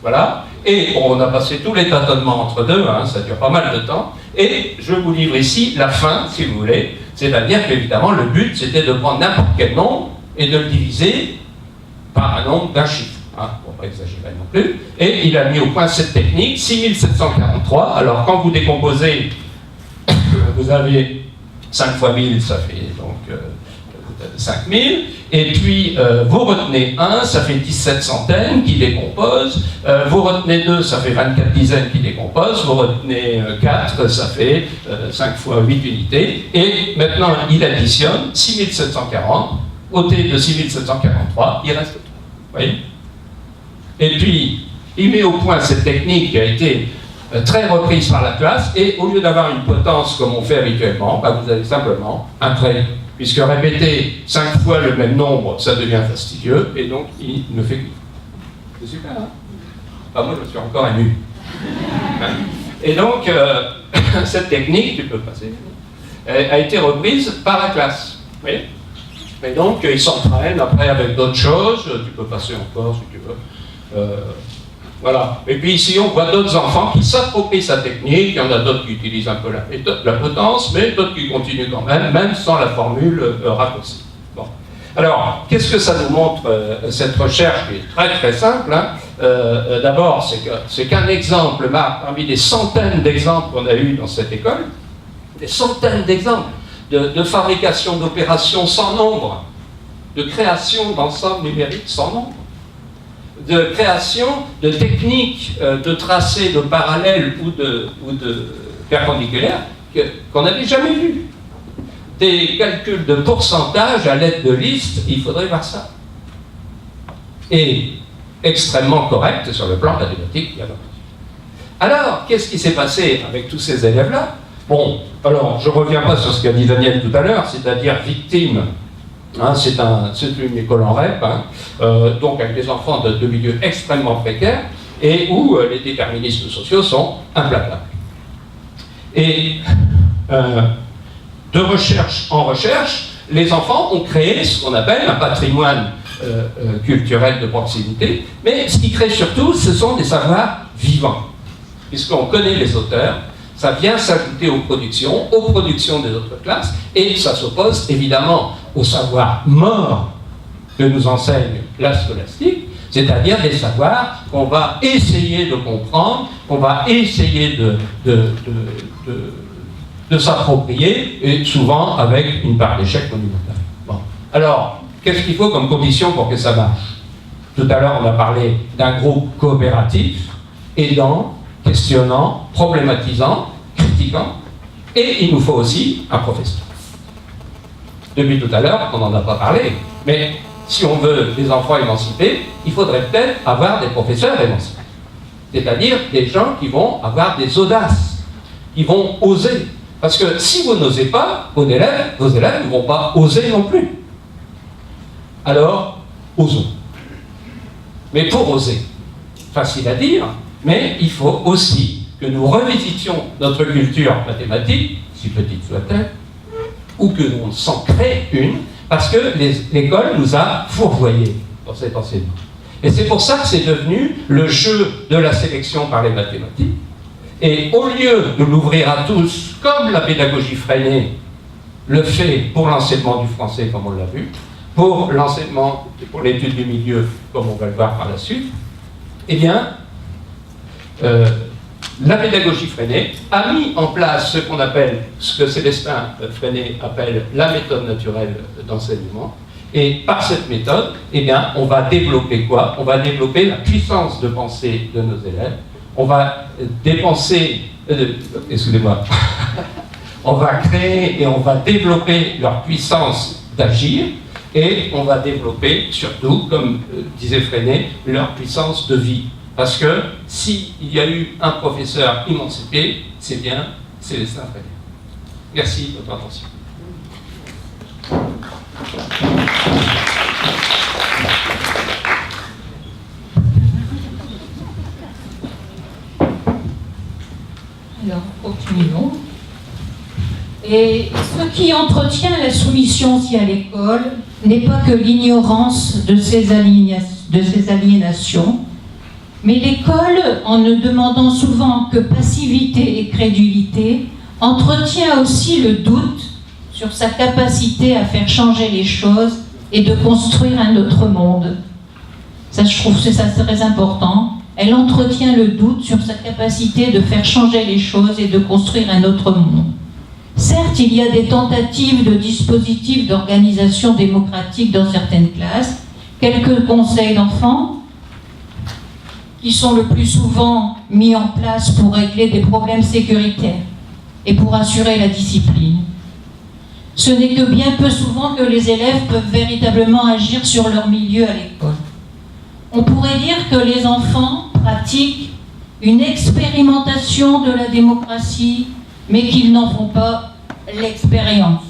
Voilà. Et on a passé tous les tâtonnements entre deux, hein, ça dure pas mal de temps. Et je vous livre ici la fin, si vous voulez. C'est-à-dire qu'évidemment, le but, c'était de prendre n'importe quel nombre et de le diviser par un nombre d'un chiffre. Hein, pour ne pas exagérer non plus. Et il a mis au point cette technique, 6743. Alors, quand vous décomposez, vous avez 5 fois 1000, ça fait donc 5000. Et puis, vous retenez 1, ça fait 17 centaines qui décompose. Vous retenez 2, ça fait 24 dizaines qui décompose. Vous retenez 4, ça fait 5 fois 8 unités. Et maintenant, il additionne 6740. Ôté de 6743, il reste 3. Vous voyez? Et puis, il met au point cette technique qui a été très reprise par la classe, et au lieu d'avoir une potence comme on fait habituellement, bah, vous avez simplement un trait, puisque répéter 5 fois le même nombre, ça devient fastidieux, et donc il ne fait que... C'est super, hein? Enfin, moi, je me suis encore ému. Et donc, cette technique, tu peux passer, a été reprise par la classe. Vous voyez? Et donc, ils s'entraînent après avec d'autres choses, tu peux passer encore si tu veux. Voilà. Et puis ici, on voit d'autres enfants qui s'approprient sa technique. Il y en a d'autres qui utilisent un peu la potence, mais d'autres qui continuent quand même sans la formule raccourcie. Bon. Alors, qu'est-ce que ça nous montre, cette recherche qui est très très simple, hein? D'abord, c'est qu'un exemple parmi des centaines d'exemples qu'on a eus dans cette école, des centaines d'exemples de fabrication d'opérations sans nombre, de création d'ensembles numériques sans nombre, de création de techniques de tracés de parallèles ou de perpendiculaires qu'on n'avait jamais vues. Des calculs de pourcentage à l'aide de listes, il faudrait voir ça. Et extrêmement correct sur le plan mathématique, bien entendu. Alors, qu'est-ce qui s'est passé avec tous ces élèves-là? Bon, alors, je ne reviens pas sur ce qu'a dit Daniel tout à l'heure, c'est-à-dire victime. Hein, c'est une école en REP, hein, donc avec des enfants de milieux extrêmement précaires et où les déterminismes sociaux sont implacables. Et de recherche en recherche, les enfants ont créé ce qu'on appelle un patrimoine culturel de proximité, mais ce qui crée surtout, ce sont des savoirs vivants. Puisqu'on connaît les auteurs, ça vient s'ajouter aux productions des autres classes, et ça s'oppose évidemment au savoir mort que nous enseigne la scolastique, c'est-à-dire des savoirs qu'on va essayer de comprendre, qu'on va essayer de s'approprier, et souvent avec une part d'échec monumentale. Bon. Alors, qu'est-ce qu'il faut comme condition pour que ça marche? Tout à l'heure, on a parlé d'un groupe coopératif, aidant, questionnant, problématisant, critiquant, et il nous faut aussi un professeur. Depuis tout à l'heure, on n'en a pas parlé, mais si on veut des enfants émancipés, il faudrait peut-être avoir des professeurs émancipés. C'est-à-dire des gens qui vont avoir des audaces, qui vont oser. Parce que si vous n'osez pas, vos élèves ne vont pas oser non plus. Alors, osons. Mais pour oser, facile à dire, mais il faut aussi que nous revisitions notre culture mathématique, si petite soit-elle, ou que l'on s'en crée une, parce que l'école nous a fourvoyés dans cet enseignement. Et c'est pour ça que c'est devenu le jeu de la sélection par les mathématiques. Et au lieu de l'ouvrir à tous, comme la pédagogie freinée le fait pour l'enseignement du français, comme on l'a vu, pour l'enseignement et pour l'étude du milieu, comme on va le voir par la suite, eh bien, la pédagogie freinée a mis en place ce que Célestin Freinet appelle la méthode naturelle d'enseignement. Et par cette méthode, eh bien, on va développer quoi? On va développer la puissance de pensée de nos élèves. On va dépenser, excusez-moi, on va créer et on va développer leur puissance d'agir, et on va développer surtout, comme disait Freinet, leur puissance de vie. Parce que s'il y a eu un professeur émancipé, c'est bien Célestin Freinet. Merci de votre attention. Alors, continuons. Et ce qui entretient la soumission aussi à l'école n'est pas que l'ignorance de ces aliénations, mais l'école, en ne demandant souvent que passivité et crédulité, entretient aussi le doute sur sa capacité à faire changer les choses et de construire un autre monde. Ça, je trouve que c'est très important. Elle entretient le doute sur sa capacité de faire changer les choses et de construire un autre monde. Certes, il y a des tentatives de dispositifs d'organisation démocratique dans certaines classes, quelques conseils d'enfants, qui sont le plus souvent mis en place pour régler des problèmes sécuritaires et pour assurer la discipline. Ce n'est que bien peu souvent que les élèves peuvent véritablement agir sur leur milieu à l'école. On pourrait dire que les enfants pratiquent une expérimentation de la démocratie, mais qu'ils n'en font pas l'expérience.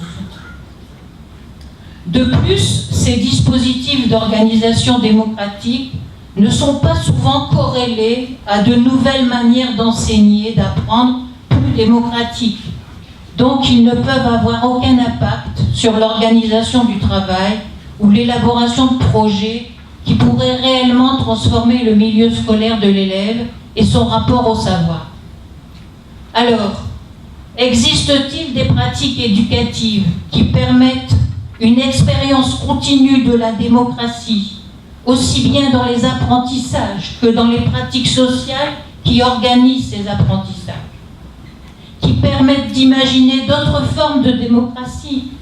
De plus, ces dispositifs d'organisation démocratique ne sont pas souvent corrélés à de nouvelles manières d'enseigner, d'apprendre plus démocratiques. Donc, ils ne peuvent avoir aucun impact sur l'organisation du travail ou l'élaboration de projets qui pourraient réellement transformer le milieu scolaire de l'élève et son rapport au savoir. Alors, existe-t-il des pratiques éducatives qui permettent une expérience continue de la démocratie, aussi bien dans les apprentissages que dans les pratiques sociales qui organisent ces apprentissages, qui permettent d'imaginer d'autres formes de démocratie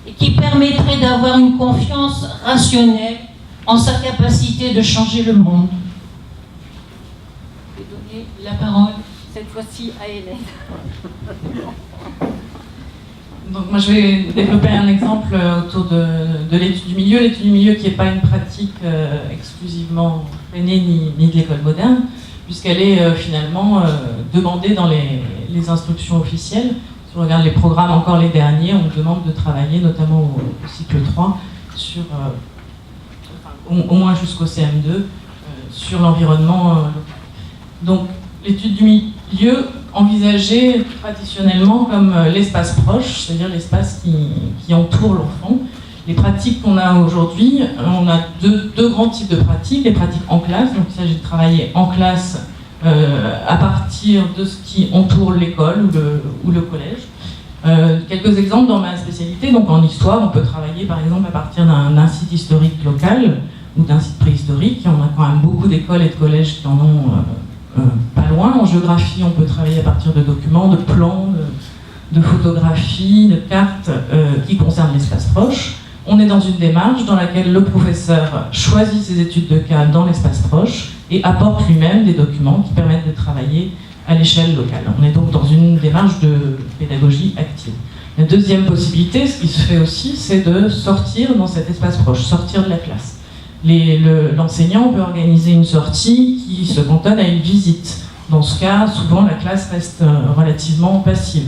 et qui permettraient d'avoir une confiance rationnelle en sa capacité de changer le monde. Je vais donner la parole cette fois-ci à Hélène. Donc moi je vais développer un exemple autour de l'étude du milieu. L'étude du milieu qui n'est pas une pratique exclusivement freinée ni de l'école moderne, puisqu'elle est finalement demandée dans les instructions officielles. Si on regarde les programmes, encore les derniers, on demande de travailler, notamment au cycle 3, sur, au moins jusqu'au CM2, sur l'environnement local. Donc l'étude du milieu envisagée traditionnellement comme l'espace proche, c'est-à-dire l'espace qui entoure l'enfant. Les pratiques qu'on a aujourd'hui, on a deux grands types de pratiques. Les pratiques en classe, donc il s'agit de travailler en classe à partir de ce qui entoure l'école ou le collège. Quelques exemples dans ma spécialité, donc en histoire, on peut travailler par exemple à partir d'un site historique local ou d'un site préhistorique. On a quand même beaucoup d'écoles et de collèges qui en ont pas loin. En géographie, on peut travailler à partir de documents, de plans, de photographies, de cartes qui concernent l'espace proche. On est dans une démarche dans laquelle le professeur choisit ses études de cas dans l'espace proche et apporte lui-même des documents qui permettent de travailler à l'échelle locale. On est donc dans une démarche de pédagogie active. La deuxième possibilité, ce qui se fait aussi, c'est de sortir dans cet espace proche, sortir de la classe. L'enseignant peut organiser une sortie qui se cantonne à une visite. Dans ce cas, souvent la classe reste relativement passive.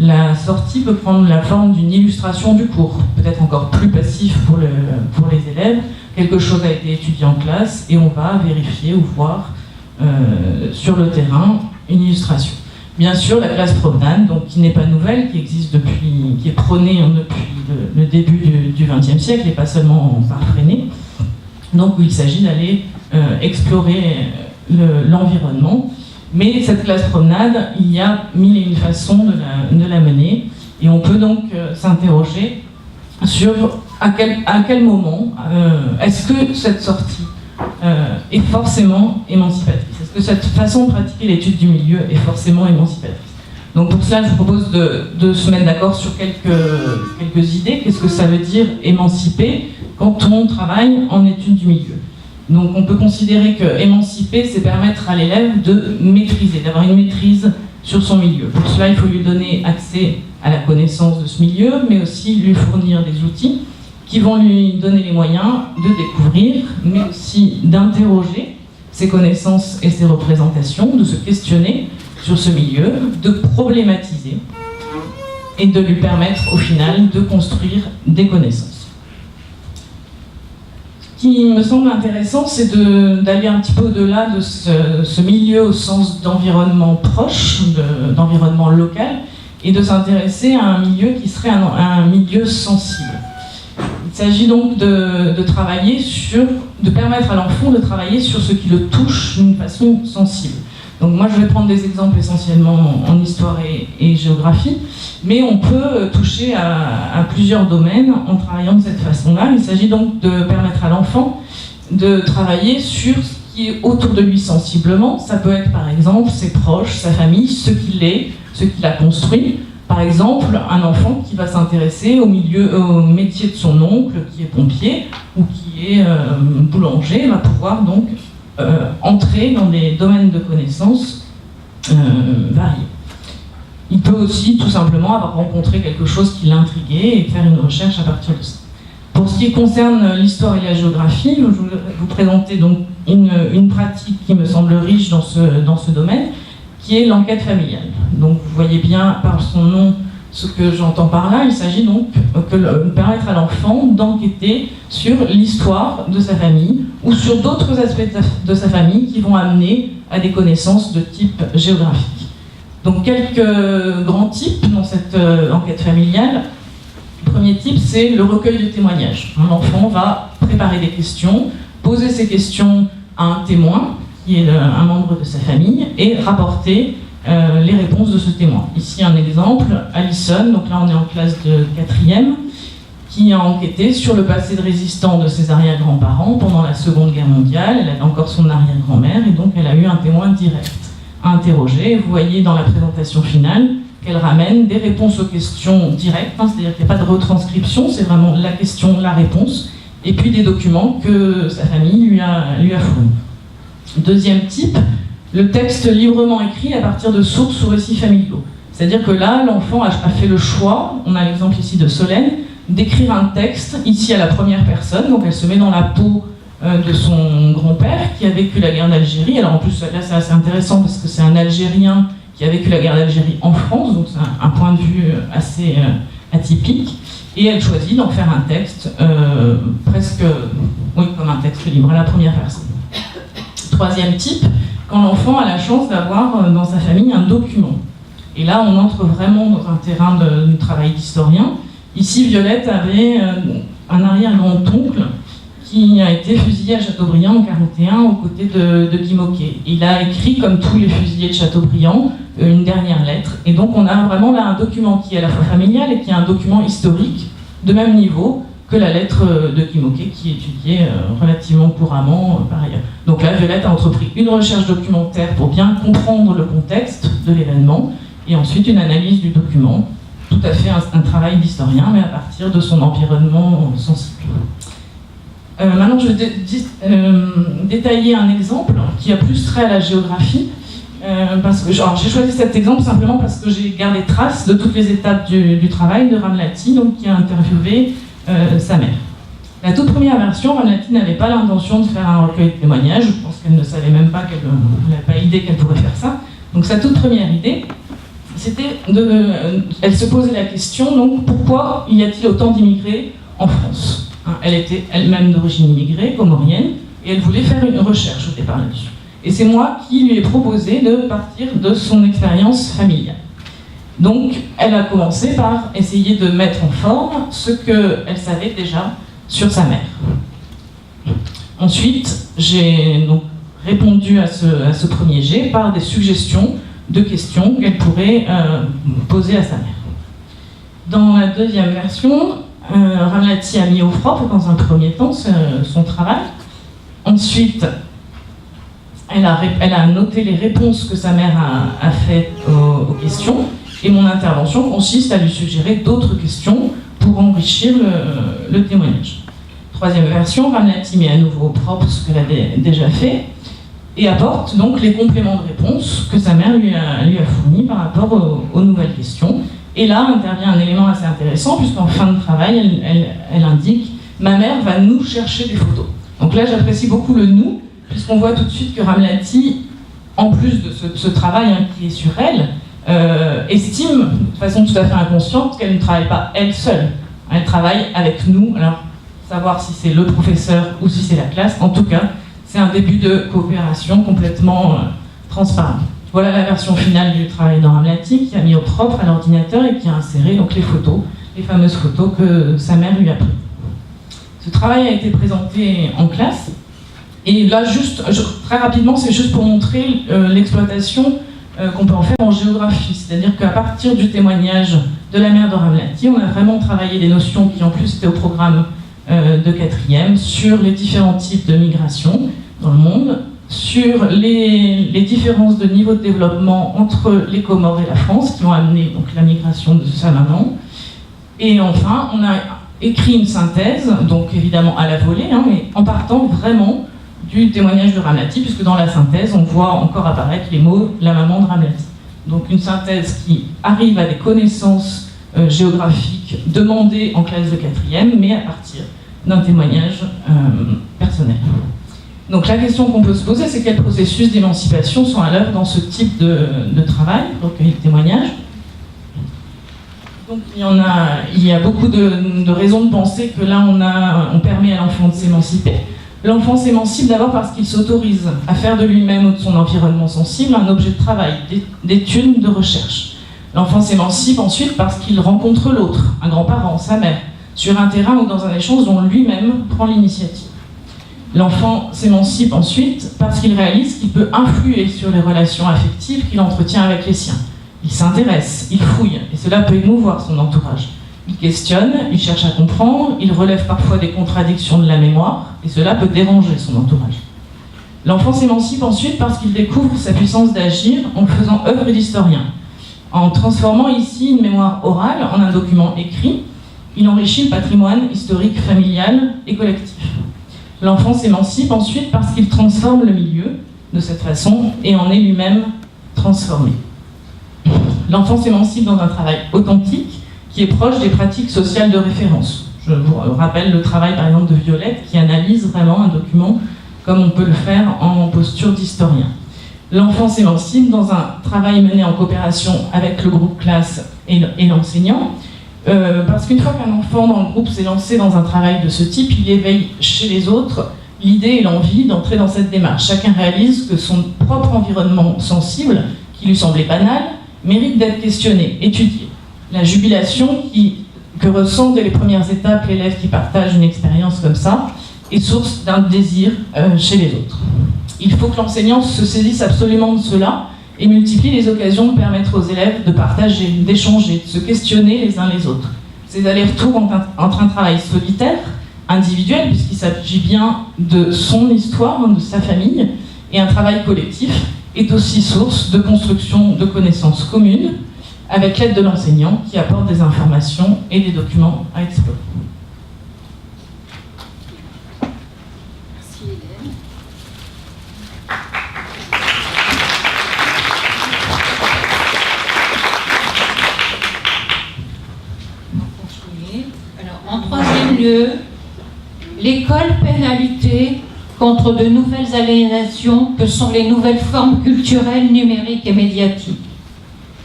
La sortie peut prendre la forme d'une illustration du cours, peut-être encore plus passif pour les élèves. Quelque chose a été étudié en classe et on va vérifier ou voir sur le terrain une illustration. Bien sûr, la classe promenade, donc qui n'est pas nouvelle, qui existe qui est prônée depuis le début du XXe siècle et pas seulement par Freinet. Donc où il s'agit d'aller explorer l'environnement. Mais cette classe promenade, il y a mille et une façons de la mener. Et on peut donc s'interroger sur à quel moment est-ce que cette sortie est forcément émancipatrice. Est-ce que cette façon de pratiquer l'étude du milieu est forcément émancipatrice. Donc pour cela, je vous propose de se mettre d'accord sur quelques idées. Qu'est-ce que ça veut dire émanciper quand on travaille en étude du milieu? Donc on peut considérer que émanciper, c'est permettre à l'élève de maîtriser, d'avoir une maîtrise sur son milieu. Pour cela, il faut lui donner accès à la connaissance de ce milieu, mais aussi lui fournir des outils qui vont lui donner les moyens de découvrir, mais aussi d'interroger ses connaissances et ses représentations, de se questionner sur ce milieu, de problématiser et de lui permettre au final de construire des connaissances. Ce qui me semble intéressant, c'est d'aller un petit peu au-delà de ce milieu au sens d'environnement proche, d'environnement local, et de s'intéresser à un milieu qui serait un milieu sensible. Il s'agit donc de travailler de permettre à l'enfant de travailler sur ce qui le touche d'une façon sensible. Donc moi je vais prendre des exemples essentiellement en histoire et géographie, mais on peut toucher à plusieurs domaines en travaillant de cette façon-là. Il s'agit donc de permettre à l'enfant de travailler sur ce qui est autour de lui sensiblement. Ça peut être par exemple ses proches, sa famille, ce qu'il est, ce qu'il a construit. Par exemple, un enfant qui va s'intéresser au métier de son oncle, qui est pompier ou qui est boulanger, va pouvoir donc entrer dans des domaines de connaissances variés. Il peut aussi tout simplement avoir rencontré quelque chose qui l'intriguait et faire une recherche à partir de ça. Pour ce qui concerne l'histoire et la géographie, je voudrais vous présenter donc une pratique qui me semble riche dans ce domaine, qui est l'enquête familiale. Donc vous voyez bien par son nom ce que j'entends par là. Il s'agit donc de permettre à l'enfant d'enquêter sur l'histoire de sa famille ou sur d'autres aspects de sa famille qui vont amener à des connaissances de type géographique. Donc quelques grands types dans cette enquête familiale. Le premier type, c'est le recueil de témoignages. L'enfant va préparer des questions, poser ces questions à un témoin, qui est un membre de sa famille, et rapporter les réponses de ce témoin. Ici un exemple, Alison, donc là on est en classe de 4e, qui a enquêté sur le passé de résistant de ses arrière-grands-parents pendant la Seconde Guerre mondiale. Elle a encore son arrière-grand-mère, et donc elle a eu un témoin direct à interroger. Vous voyez dans la présentation finale qu'elle ramène des réponses aux questions directes, c'est-à-dire qu'il n'y a pas de retranscription, c'est vraiment la question, la réponse, et puis des documents que sa famille lui a fournis. Deuxième type, le texte librement écrit à partir de sources ou récits familiaux. C'est-à-dire que là, l'enfant a fait le choix, on a l'exemple ici de Solène, d'écrire un texte, ici à la première personne, donc elle se met dans la peau de son grand-père qui a vécu la guerre d'Algérie. Alors en plus, là c'est assez intéressant parce que c'est un Algérien qui a vécu la guerre d'Algérie en France, donc c'est un point de vue assez atypique, et elle choisit d'en faire un texte presque, oui, comme un texte libre à la première personne. Troisième type, quand l'enfant a la chance d'avoir dans sa famille un document. Et là, on entre vraiment dans un terrain de travail d'historien. Ici, Violette avait un arrière-grand-oncle qui a été fusillé à Chateaubriand en 1941 aux côtés de Guy Môquet. Il a écrit, comme tous les fusillés de Chateaubriand, une dernière lettre. Et donc on a vraiment là un document qui est à la fois familial et qui est un document historique de même niveau que la lettre de Guy Môquet qui est étudiée relativement couramment par ailleurs. Donc là, Violette a entrepris une recherche documentaire pour bien comprendre le contexte de l'événement et ensuite une analyse du document. Tout à fait un travail d'historien, mais à partir de son environnement sensible. Maintenant, je vais détailler un exemple qui a plus trait à la géographie. Parce que j'ai choisi cet exemple simplement parce que j'ai gardé trace de toutes les étapes du travail de Ramlati, donc, qui a interviewé sa mère. La toute première version, Ramlati n'avait pas l'intention de faire un recueil de témoignages. Je pense qu'elle ne savait même pas, qu'elle n'avait pas idée qu'elle pourrait faire ça. Donc sa toute première idée, c'était elle se posait la question, donc, pourquoi y a-t-il autant d'immigrés en France ? Elle était elle-même d'origine immigrée, comorienne, et elle voulait faire une recherche au départ là-dessus. Et c'est moi qui lui ai proposé de partir de son expérience familiale. Donc, elle a commencé par essayer de mettre en forme ce qu'elle savait déjà sur sa mère. Ensuite, j'ai donc répondu à ce premier jet par des suggestions de questions qu'elle pourrait poser à sa mère. Dans la deuxième version, Ramlati a mis au propre, dans un premier temps, son travail. Ensuite, elle a noté les réponses que sa mère a faites aux questions, et mon intervention consiste à lui suggérer d'autres questions pour enrichir le témoignage. Troisième version, Ramlati met à nouveau au propre ce qu'elle avait déjà fait, et apporte donc les compléments de réponse que sa mère lui a fournis par rapport aux nouvelles questions. Et là intervient un élément assez intéressant, puisqu'en fin de travail, elle indique « Ma mère va nous chercher des photos ». Donc là, j'apprécie beaucoup le « nous », puisqu'on voit tout de suite que Ramlati, en plus de ce travail qui est sur elle, estime, de façon tout à fait inconsciente, qu'elle ne travaille pas elle seule. Elle travaille avec nous. Alors, savoir si c'est le professeur ou si c'est la classe, en tout cas, c'est un début de coopération complètement transparent. Voilà la version finale du travail de Ramlati, qui a mis au propre à l'ordinateur et qui a inséré donc les photos, les fameuses photos que sa mère lui a prises. Ce travail a été présenté en classe, et là, très rapidement, c'est juste pour montrer l'exploitation qu'on peut en faire en géographie. C'est-à-dire qu'à partir du témoignage de la mère de Ramlati, on a vraiment travaillé des notions qui en plus étaient au programme de 4e, sur les différents types de migration dans le monde, sur les différences de niveau de développement entre les Comores et la France, qui ont amené donc, la migration de sa maman. Et enfin, on a écrit une synthèse, donc évidemment à la volée, mais en partant vraiment du témoignage de Ramlati, puisque dans la synthèse, on voit encore apparaître les mots « la maman de Ramlati ». Donc une synthèse qui arrive à des connaissances géographiques demandées en classe de 4e, mais à partir d'un témoignage personnel. Donc la question qu'on peut se poser, c'est quels processus d'émancipation sont à l'œuvre dans ce type de travail, recueil de témoignages. Donc il y a beaucoup de raisons de penser que là on permet à l'enfant de s'émanciper. L'enfant s'émancipe d'abord parce qu'il s'autorise à faire de lui-même ou de son environnement sensible un objet de travail, d'étude, de recherche. L'enfant s'émancipe ensuite parce qu'il rencontre l'autre, un grand-parent, sa mère, sur un terrain ou dans un échange dont lui-même prend l'initiative. L'enfant s'émancipe ensuite parce qu'il réalise qu'il peut influer sur les relations affectives qu'il entretient avec les siens. Il s'intéresse, il fouille, et cela peut émouvoir son entourage. Il questionne, il cherche à comprendre, il relève parfois des contradictions de la mémoire, et cela peut déranger son entourage. L'enfant s'émancipe ensuite parce qu'il découvre sa puissance d'agir en faisant œuvre d'historien. En transformant ici une mémoire orale en un document écrit, il enrichit le patrimoine historique familial et collectif. L'enfant s'émancipe ensuite parce qu'il transforme le milieu de cette façon et en est lui-même transformé. L'enfant s'émancipe dans un travail authentique qui est proche des pratiques sociales de référence. Je vous rappelle le travail par exemple de Violette qui analyse vraiment un document comme on peut le faire en posture d'historien. L'enfant s'émancipe dans un travail mené en coopération avec le groupe classe et l'enseignant, parce qu'une fois qu'un enfant dans le groupe s'est lancé dans un travail de ce type, il éveille chez les autres l'idée et l'envie d'entrer dans cette démarche. Chacun réalise que son propre environnement sensible, qui lui semblait banal, mérite d'être questionné, étudié. La jubilation que ressent dès les premières étapes l'élève qui partage une expérience comme ça est source d'un désir chez les autres. Il faut que l'enseignant se saisisse absolument de cela et multiplie les occasions de permettre aux élèves de partager, d'échanger, de se questionner les uns les autres. Ces allers-retours entre un travail solitaire, individuel, puisqu'il s'agit bien de son histoire, de sa famille, et un travail collectif, est aussi source de construction de connaissances communes, avec l'aide de l'enseignant qui apporte des informations et des documents à explorer. Merci Hélène. On va continuer. Alors, en troisième lieu, l'école peine à lutter contre de nouvelles aliénations que sont les nouvelles formes culturelles, numériques et médiatiques.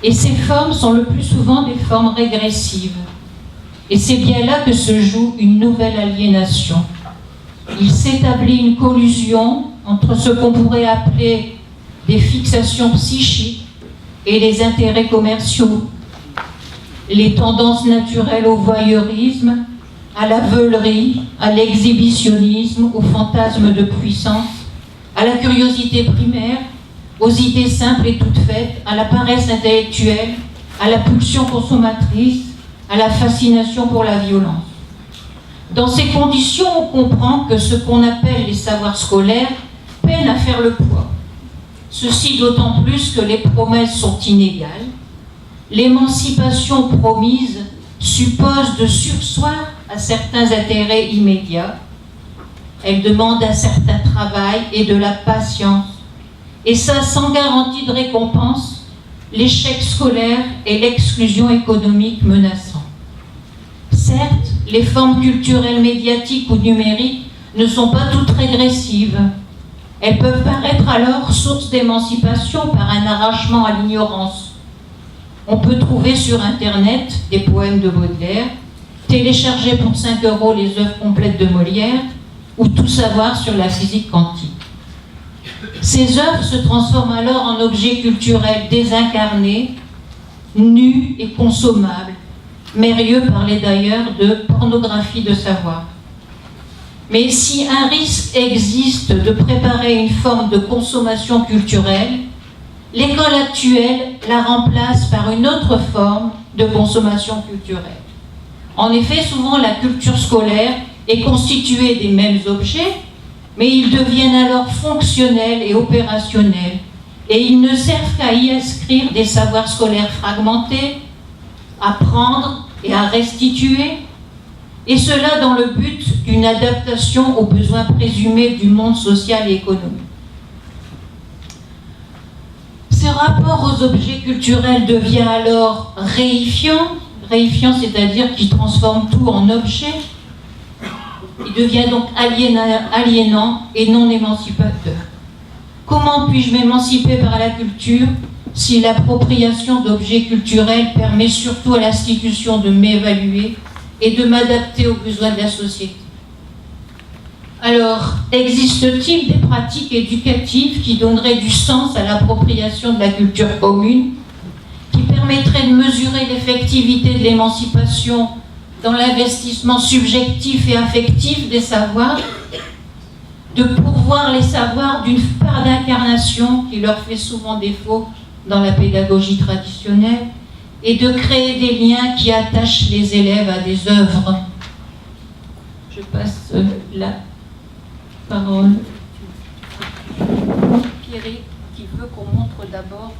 Et ces formes sont le plus souvent des formes régressives. Et c'est bien là que se joue une nouvelle aliénation. Il s'établit une collusion entre ce qu'on pourrait appeler des fixations psychiques et les intérêts commerciaux, les tendances naturelles au voyeurisme, à la veulerie, à l'exhibitionnisme, au fantasme de puissance, à la curiosité primaire, aux idées simples et toutes faites, à la paresse intellectuelle, à la pulsion consommatrice, à la fascination pour la violence. Dans ces conditions, on comprend que ce qu'on appelle les savoirs scolaires peinent à faire le poids. Ceci d'autant plus que les promesses sont inégales. L'émancipation promise suppose de surseoir à certains intérêts immédiats. Elle demande un certain travail et de la patience. Et ça, sans garantie de récompense, l'échec scolaire et l'exclusion économique menaçant. Certes, les formes culturelles médiatiques ou numériques ne sont pas toutes régressives. Elles peuvent paraître alors source d'émancipation par un arrachement à l'ignorance. On peut trouver sur Internet des poèmes de Baudelaire, télécharger pour 5 € les œuvres complètes de Molière, ou tout savoir sur la physique quantique. Ces œuvres se transforment alors en objets culturels désincarnés, nus et consommables. Mérieux parlait d'ailleurs de pornographie de savoir. Mais si un risque existe de préparer une forme de consommation culturelle, l'école actuelle la remplace par une autre forme de consommation culturelle. En effet, souvent la culture scolaire est constituée des mêmes objets, mais ils deviennent alors fonctionnels et opérationnels, et ils ne servent qu'à y inscrire des savoirs scolaires fragmentés, à prendre et à restituer, et cela dans le but d'une adaptation aux besoins présumés du monde social et économique. Ce rapport aux objets culturels devient alors réifiant, c'est-à-dire qu'il transforme tout en objet, Il devient donc aliénant et non émancipateur. Comment puis-je m'émanciper par la culture si l'appropriation d'objets culturels permet surtout à l'institution de m'évaluer et de m'adapter aux besoins de la société? Alors, existe-t-il des pratiques éducatives qui donneraient du sens à l'appropriation de la culture commune, qui permettraient de mesurer l'effectivité de l'émancipation dans l'investissement subjectif et affectif des savoirs, de pourvoir les savoirs d'une part d'incarnation qui leur fait souvent défaut dans la pédagogie traditionnelle, et de créer des liens qui attachent les élèves à des œuvres? Je passe la parole. Pierre, qui veut qu'on montre d'abord.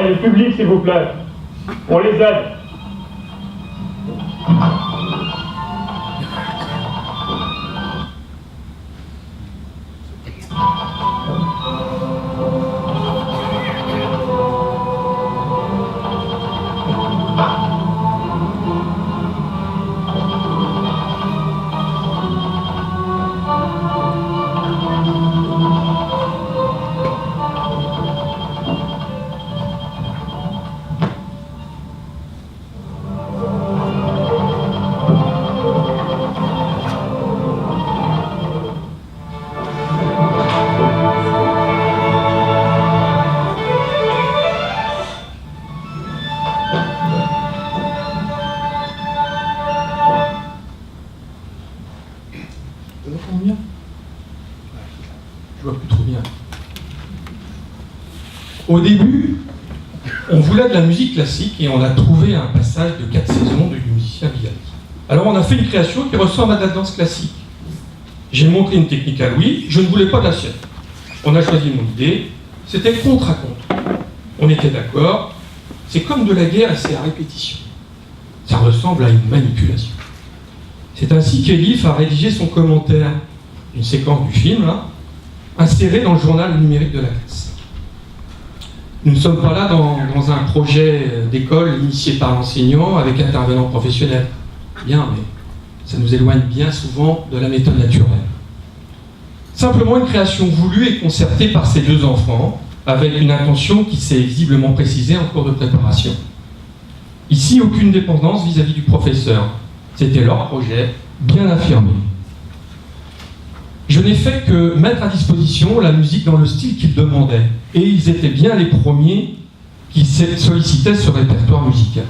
Le public, s'il vous plaît. On les aide. Au début, on voulait de la musique classique et on a trouvé un passage de 4 saisons du musicien Vivaldi. Alors on a fait une création qui ressemble à de la danse classique. J'ai montré une technique à Louis, je ne voulais pas de la sienne. On a choisi mon idée, c'était contre à contre. On était d'accord, c'est comme de la guerre et c'est à répétition. Ça ressemble à une manipulation. C'est ainsi qu'Elif a rédigé son commentaire d'une séquence du film, là, inséré dans le journal numérique de la classe. Nous ne sommes pas là dans un projet d'école initié par l'enseignant avec intervenants professionnels. Bien, mais ça nous éloigne bien souvent de la méthode naturelle. Simplement une création voulue et concertée par ces deux enfants, avec une intention qui s'est visiblement précisée en cours de préparation. Ici, aucune dépendance vis-à-vis du professeur. C'était leur projet, bien affirmé. Je n'ai fait que mettre à disposition la musique dans le style qu'ils demandaient. Et ils étaient bien les premiers qui sollicitaient ce répertoire musical.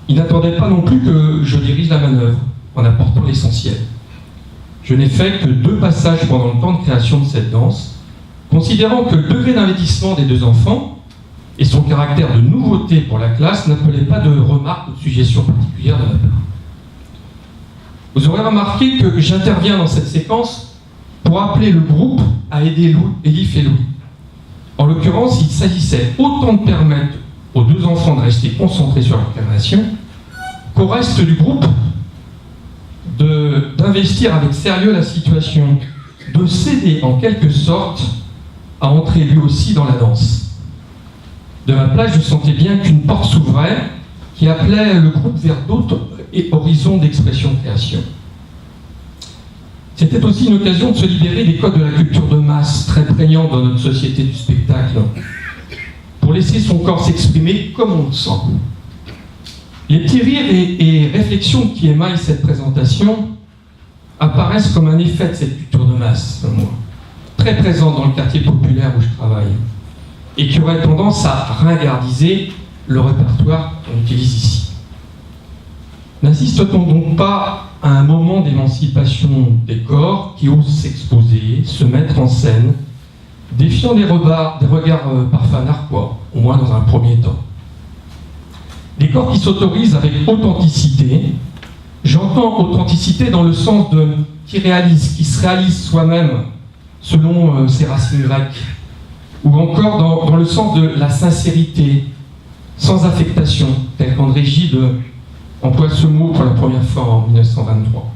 Ils n'attendaient pas non plus que je dirige la manœuvre, en apportant l'essentiel. Je n'ai fait que 2 passages pendant le temps de création de cette danse, considérant que le degré d'investissement des 2 enfants et son caractère de nouveauté pour la classe n'appelaient pas de remarques ou de suggestions particulières de ma part. Vous aurez remarqué que j'interviens dans cette séquence pour appeler le groupe à aider Elif et Louis. En l'occurrence, il s'agissait autant de permettre aux 2 enfants de rester concentrés sur leur création qu'au reste du groupe d'investir avec sérieux la situation, de céder en quelque sorte à entrer lui aussi dans la danse. De ma place, je sentais bien qu'une porte s'ouvrait qui appelait le groupe vers d'autres horizons d'expression-création. C'était aussi une occasion de se libérer des codes de la culture de masse, très prégnante dans notre société du spectacle, pour laisser son corps s'exprimer comme on le sent. Les petits rires et réflexions qui émaillent cette présentation apparaissent comme un effet de cette culture de masse, très présente dans le quartier populaire où je travaille, et qui aurait tendance à ringardiser le répertoire qu'on utilise ici. N'insiste-t-on donc pas à un moment d'émancipation des corps qui osent s'exposer, se mettre en scène, défiant des regards parfois narquois, au moins dans un premier temps. Des corps qui s'autorisent avec authenticité. J'entends authenticité dans le sens de qui se réalise soi-même selon ses racines grecques, ou encore dans le sens de la sincérité, sans affectation, tel qu'André Gide emploie ce mot pour la première fois en 1923.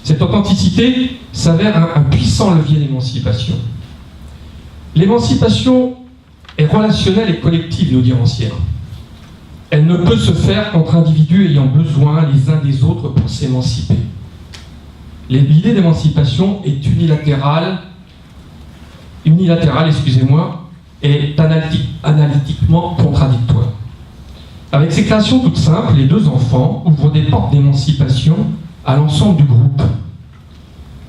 Cette authenticité s'avère un puissant levier d'émancipation. L'émancipation est relationnelle et collective, nous dit Rancière. Elle ne peut se faire qu'entre individus ayant besoin les uns des autres pour s'émanciper. L'idée d'émancipation est unilatérale, est analytiquement contradictoire. Avec ces créations toutes simples, les deux enfants ouvrent des portes d'émancipation à l'ensemble du groupe.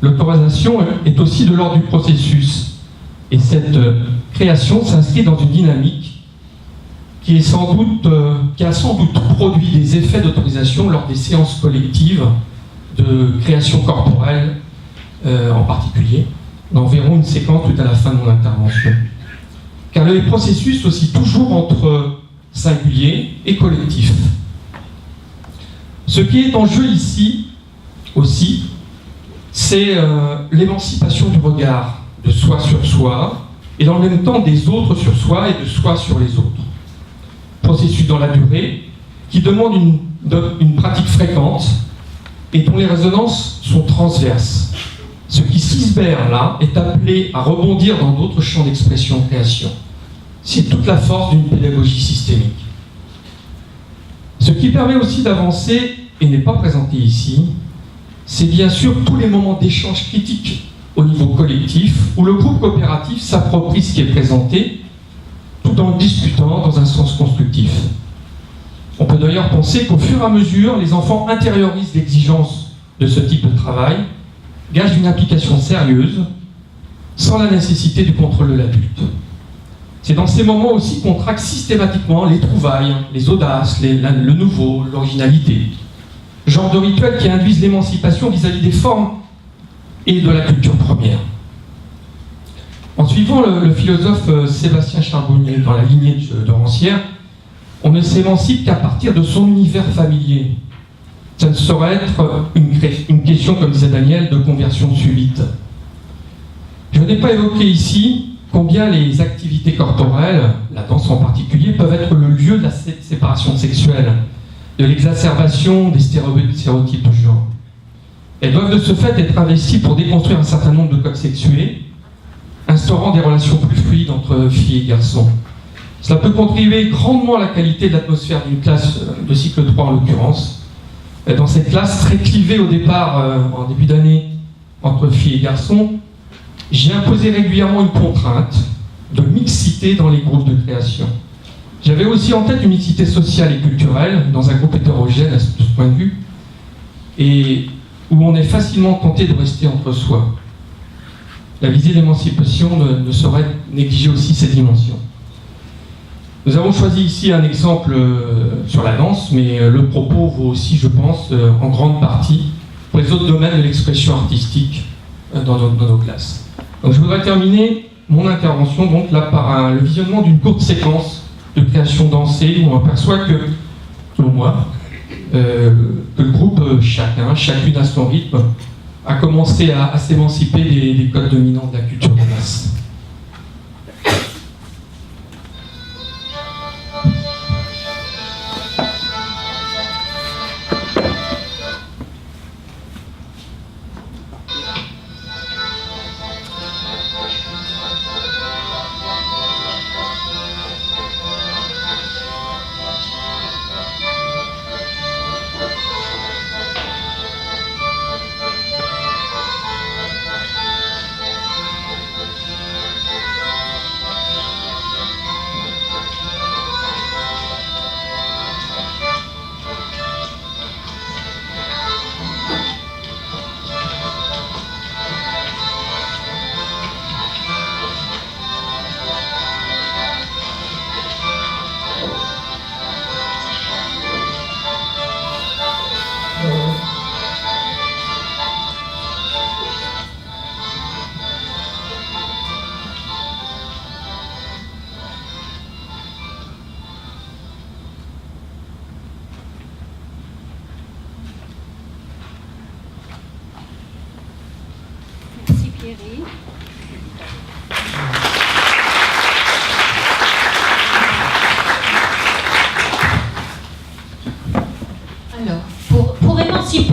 L'autorisation est aussi de l'ordre du processus, et cette création s'inscrit dans une dynamique qui a sans doute produit des effets d'autorisation lors des séances collectives de création corporelle en particulier. Nous en verrons une séquence tout à la fin de mon intervention. Car le processus oscille toujours entre singulier et collectif. Ce qui est en jeu ici aussi, c'est l'émancipation du regard de soi sur soi et dans le même temps des autres sur soi et de soi sur les autres. Processus dans la durée qui demande une pratique fréquente et dont les résonances sont transverses. Ce qui s'isbère là est appelé à rebondir dans d'autres champs d'expression-création. C'est toute la force d'une pédagogie systémique. Ce qui permet aussi d'avancer, et n'est pas présenté ici, c'est bien sûr tous les moments d'échange critique au niveau collectif, où le groupe coopératif s'approprie ce qui est présenté, tout en discutant dans un sens constructif. On peut d'ailleurs penser qu'au fur et à mesure, les enfants intériorisent l'exigence de ce type de travail, gage d'une application sérieuse, sans la nécessité du contrôle de l'adulte. C'est dans ces moments aussi qu'on traque systématiquement les trouvailles, les audaces, le nouveau, l'originalité. Genre de rituels qui induisent l'émancipation vis-à-vis des formes et de la culture première. En suivant le philosophe Sébastien Charbonnier dans la lignée de Rancière, on ne s'émancipe qu'à partir de son univers familier. Ça ne saurait être une question, comme disait Daniel, de conversion subite. Je n'ai pas évoqué ici combien les activités corporelles, la danse en particulier, peuvent être le lieu de la séparation sexuelle, de l'exacerbation des stéréotypes de genre. Elles doivent de ce fait être investies pour déconstruire un certain nombre de codes sexués, instaurant des relations plus fluides entre filles et garçons. Cela peut contribuer grandement à la qualité de l'atmosphère d'une classe de cycle 3 en l'occurrence. Dans cette classe très clivée au départ, en début d'année, entre filles et garçons, j'ai imposé régulièrement une contrainte de mixité dans les groupes de création. J'avais aussi en tête une mixité sociale et culturelle dans un groupe hétérogène à ce point de vue, et où on est facilement tenté de rester entre soi. La visée d'émancipation ne saurait négliger aussi ces dimensions. Nous avons choisi ici un exemple sur la danse, mais le propos vaut aussi, je pense, en grande partie pour les autres domaines de l'expression artistique dans nos classes. Donc je voudrais terminer mon intervention donc là par le visionnement d'une courte séquence de création dansée où on aperçoit que, selon moi, que le groupe chacune à son rythme, a commencé à s'émanciper des codes dominants de la culture de masse.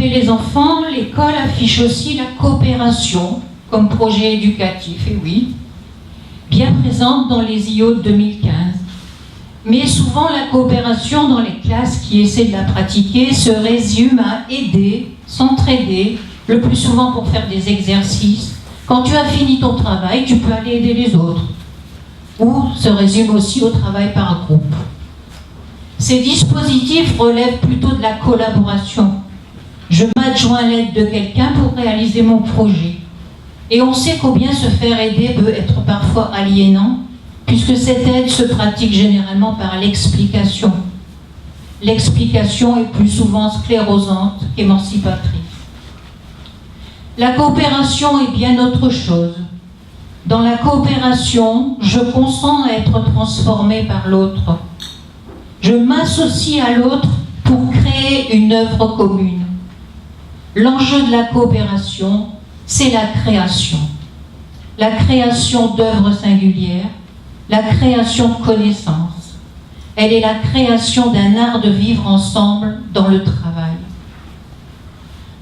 occuper les enfants, l'école affiche aussi la coopération comme projet éducatif, et oui, bien présente dans les IO de 2015. Mais souvent, la coopération dans les classes qui essaient de la pratiquer se résume à aider, s'entraider, le plus souvent pour faire des exercices. Quand tu as fini ton travail, tu peux aller aider les autres. Ou se résume aussi au travail par groupe. Ces dispositifs relèvent plutôt de la collaboration. Je m'adjoins à l'aide de quelqu'un pour réaliser mon projet. Et on sait combien se faire aider peut être parfois aliénant, puisque cette aide se pratique généralement par l'explication. L'explication est plus souvent sclérosante qu'émancipatrice. La coopération est bien autre chose. Dans la coopération, je consens à être transformé par l'autre. Je m'associe à l'autre pour créer une œuvre commune. L'enjeu de la coopération, c'est la création. La création d'œuvres singulières, la création de connaissances. Elle est la création d'un art de vivre ensemble dans le travail.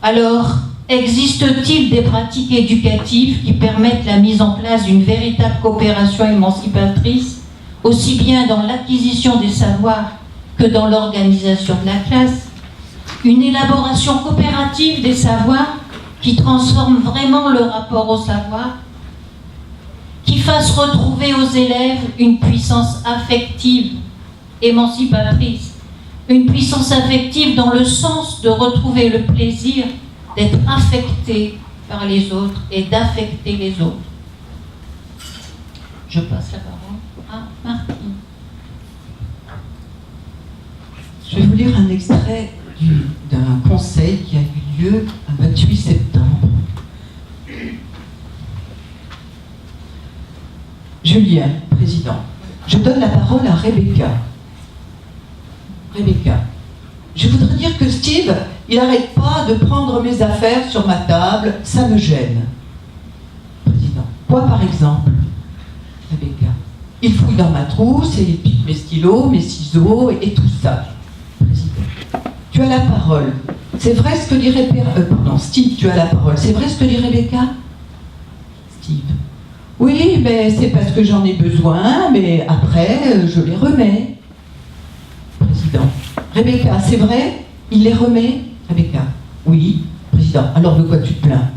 Alors, existe-t-il des pratiques éducatives qui permettent la mise en place d'une véritable coopération émancipatrice, aussi bien dans l'acquisition des savoirs que dans l'organisation de la classe? Une élaboration coopérative des savoirs qui transforme vraiment le rapport au savoir, qui fasse retrouver aux élèves une puissance affective émancipatrice, une puissance affective dans le sens de retrouver le plaisir d'être affecté par les autres et d'affecter les autres. Je passe la parole à Martine. Je vais vous lire un extrait d'un conseil qui a eu lieu le 28 septembre. Julien, président. Je donne la parole à Rebecca. Rebecca. Je voudrais dire que Steve, il n'arrête pas de prendre mes affaires sur ma table, ça me gêne. Président. Quoi par exemple? Rebecca. Il fouille dans ma trousse et il pique mes stylos, mes ciseaux et tout ça. Président. Tu as la parole. C'est vrai ce que dit Steve, tu as la parole. C'est vrai ce que dit Rebecca? Steve. Oui, mais c'est parce que j'en ai besoin, mais après, je les remets. Président. Rebecca, c'est vrai? Il les remet? Rebecca. Oui. Président. Alors de quoi tu te plains?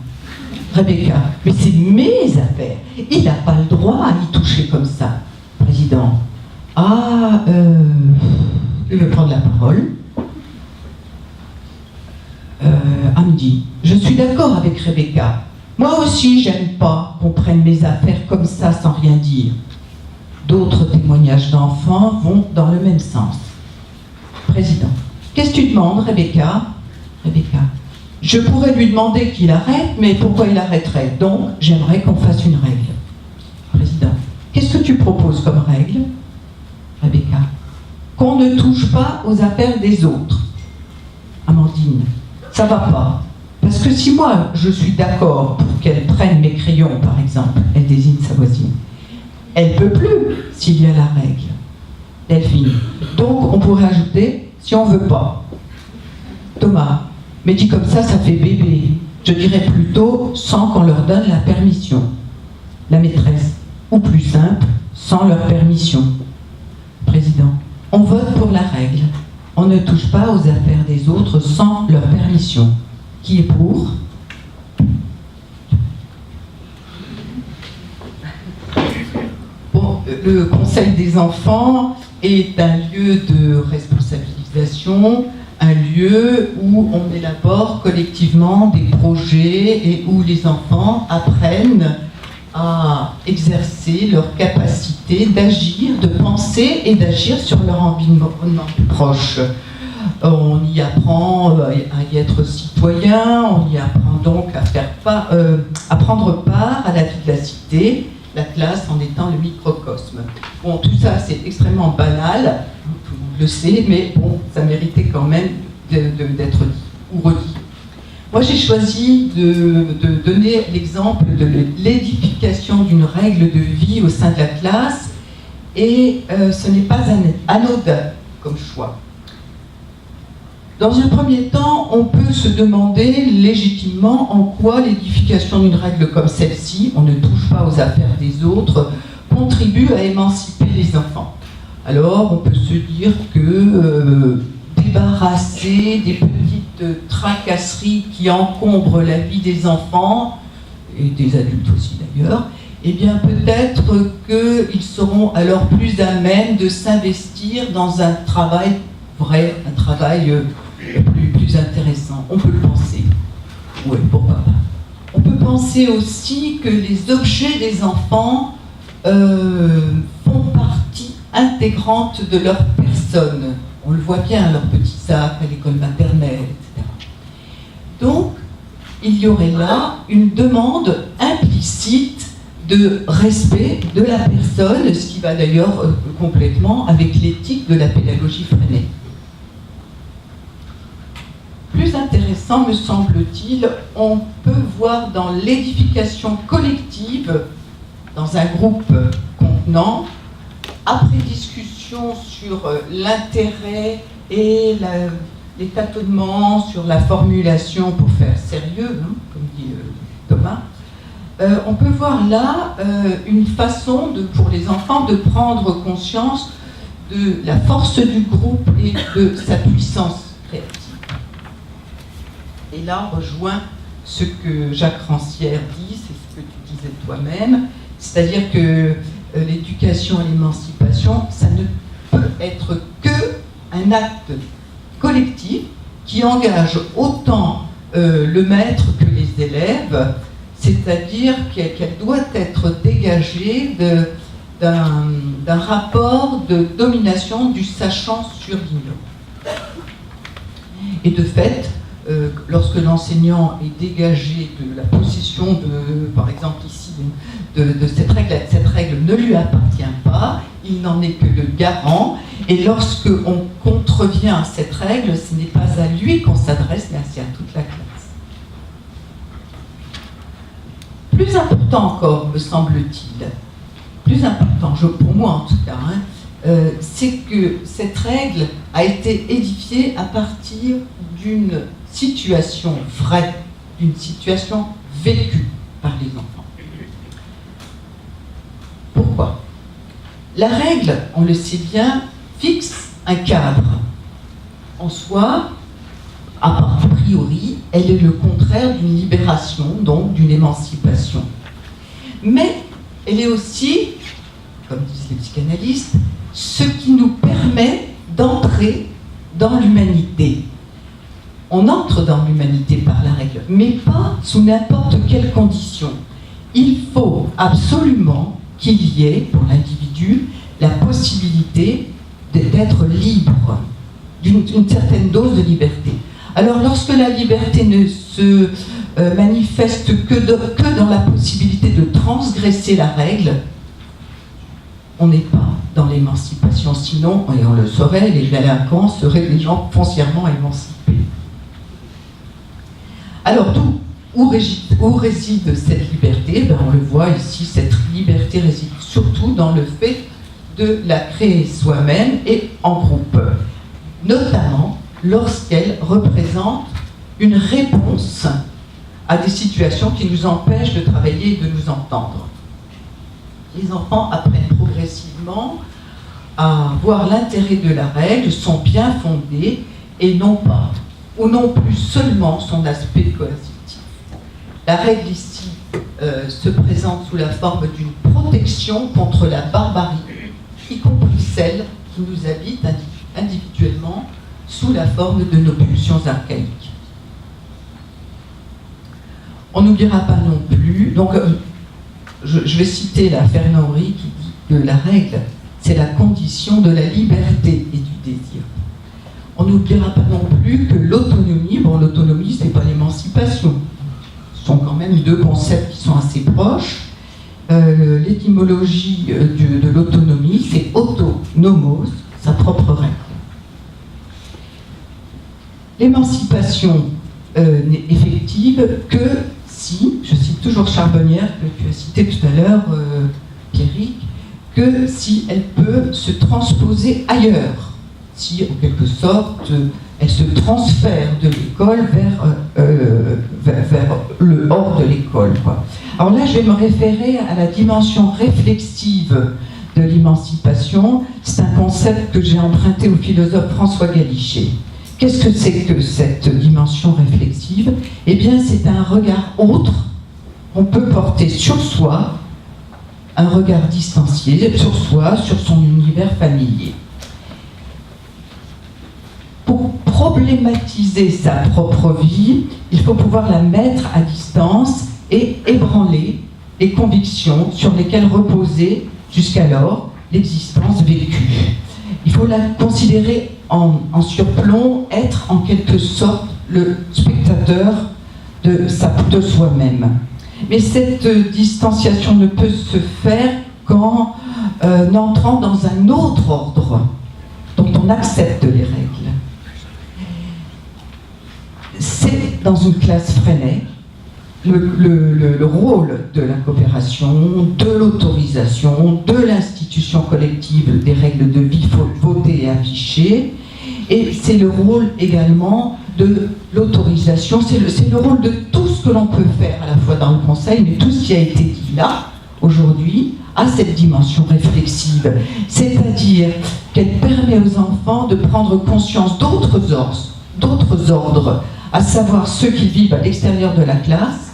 Rebecca. Mais c'est mes affaires. Il n'a pas le droit à y toucher comme ça. Président. Je vais prendre la parole. Hamdi. Je suis d'accord avec Rebecca. Moi aussi, j'aime pas qu'on prenne mes affaires comme ça sans rien dire. D'autres témoignages d'enfants vont dans le même sens. Président. Qu'est-ce que tu demandes, Rebecca? Rebecca. Je pourrais lui demander qu'il arrête, mais pourquoi il arrêterait? Donc, j'aimerais qu'on fasse une règle. Président. Qu'est-ce que tu proposes comme règle? Rebecca. Qu'on ne touche pas aux affaires des autres. Amandine. Ça va pas. Parce que si moi, je suis d'accord pour qu'elle prenne mes crayons, par exemple, elle désigne sa voisine, elle peut plus s'il y a la règle. Delphine. Donc, on pourrait ajouter, si on veut pas. Thomas. Mais dit comme ça fait bébé. Je dirais plutôt sans qu'on leur donne la permission. La maîtresse. Ou plus simple, sans leur permission. Président. On vote pour la règle. On ne touche pas aux affaires des autres sans leur permission. Qui est pour? Bon, le Conseil des enfants est un lieu de responsabilisation, un lieu où on élabore collectivement des projets et où les enfants apprennent à exercer leur capacité d'agir, de penser et d'agir sur leur environnement proche. On y apprend à y être citoyen, on y apprend donc à prendre part à la vie de la cité, la classe en étant le microcosme. Bon, tout ça c'est extrêmement banal, tout le monde le sait, mais bon, ça méritait quand même d'être dit ou redit. Moi j'ai choisi de donner l'exemple de l'édification d'une règle de vie au sein de la classe, et ce n'est pas anodin comme choix. Dans un premier temps, on peut se demander légitimement en quoi l'édification d'une règle comme celle-ci, on ne touche pas aux affaires des autres, contribue à émanciper les enfants. Alors, on peut se dire que débarrasser des petites tracasseries qui encombrent la vie des enfants, et des adultes aussi d'ailleurs, eh bien peut-être qu'ils seront alors plus à même de s'investir dans un travail vrai, un travail plus intéressant. On peut le penser. Oui, pourquoi pas. On peut penser aussi que les objets des enfants font partie intégrante de leur personne. On le voit bien, leur petit sac à l'école maternelle, etc. Donc, il y aurait là une demande implicite de respect de la personne, ce qui va d'ailleurs complètement avec l'éthique de la pédagogie freinée. Plus intéressant, me semble-t-il, on peut voir dans l'édification collective, dans un groupe contenant, après discussion sur l'intérêt et les tâtonnements sur la formulation pour faire sérieux, hein, comme dit Thomas, on peut voir là une façon pour les enfants de prendre conscience de la force du groupe et de sa puissance créative. Et là, on rejoint ce que Jacques Rancière dit, c'est ce que tu disais toi-même, c'est-à-dire que l'éducation à l'émancipation, ça ne peut être qu'un acte collectif qui engage autant le maître que les élèves, c'est-à-dire qu'elle doit être dégagée d'un rapport de domination du sachant sur l'ignorant. Et de fait, lorsque l'enseignant est dégagé de la possession de, par exemple ici, de cette règle ne lui appartient pas, il n'en est que le garant, et lorsque on contrevient à cette règle, ce n'est pas à lui qu'on s'adresse, mais c'est à toute la classe. Plus important encore, me semble-t-il, plus important, pour moi en tout cas, c'est que cette règle a été édifiée à partir d'une situation vraie, d'une situation vécue par les enfants. Pourquoi ? La règle, on le sait bien, fixe un cadre. En soi, a priori, elle est le contraire d'une libération, donc d'une émancipation. Mais elle est aussi, comme disent les psychanalystes, ce qui nous permet d'entrer dans l'humanité. On entre dans l'humanité par la règle, mais pas sous n'importe quelle condition. Il faut absolument qu'il y ait, pour l'individu, la possibilité d'être libre, d'une certaine dose de liberté. Alors, lorsque la liberté ne se manifeste que dans la possibilité de transgresser la règle, on n'est pas dans l'émancipation. Sinon, et on le saurait, les délinquants seraient des gens foncièrement émancipés. Alors, où réside cette liberté ? On le voit ici, cette liberté réside surtout dans le fait de la créer soi-même et en groupe, notamment lorsqu'elle représente une réponse à des situations qui nous empêchent de travailler et de nous entendre. Les enfants apprennent progressivement à voir l'intérêt de la règle, son bien fondé, et non pas, ou non plus seulement son aspect coercitif. La règle ici se présente sous la forme d'une protection contre la barbarie, y compris celle qui nous habite individuellement sous la forme de nos pulsions archaïques. On n'oubliera pas non plus, donc je vais citer la Fernand Henry qui dit que la règle, c'est la condition de la liberté et du désir. On n'oubliera pas non plus que l'autonomie, l'autonomie, c'est pas l'émancipation. Ce sont quand même deux concepts qui sont assez proches. L'étymologie de l'autonomie, c'est autonomos, sa propre règle. L'émancipation n'est effective que si, je cite toujours Charbonnière, que tu as cité tout à l'heure, Pierrick, que si elle peut se transposer ailleurs, si en quelque sorte elle se transfère de l'école vers le hors de l'école, quoi. Alors là, je vais me référer à la dimension réflexive de l'émancipation. C'est un concept que j'ai emprunté au philosophe François Galichet. Qu'est-ce que c'est que cette dimension réflexive? Eh bien, c'est un regard autre qu'on peut porter sur soi, un regard distancié sur soi, sur son univers familier. Pour problématiser sa propre vie, il faut pouvoir la mettre à distance et ébranler les convictions sur lesquelles reposait jusqu'alors l'existence vécue. Il faut la considérer en surplomb, être en quelque sorte le spectateur de soi-même. Mais cette distanciation ne peut se faire qu'en entrant dans un autre ordre dont on accepte les règles. C'est dans une classe Freinet le rôle de la coopération, de l'autorisation, de l'institution collective des règles de vie votées et affichées, et c'est le rôle également de l'autorisation, c'est le rôle de tout ce que l'on peut faire à la fois dans le Conseil, mais tout ce qui a été dit là, aujourd'hui, a cette dimension réflexive, c'est-à-dire qu'elle permet aux enfants de prendre conscience d'autres ordres, à savoir ceux qui vivent à l'extérieur de la classe,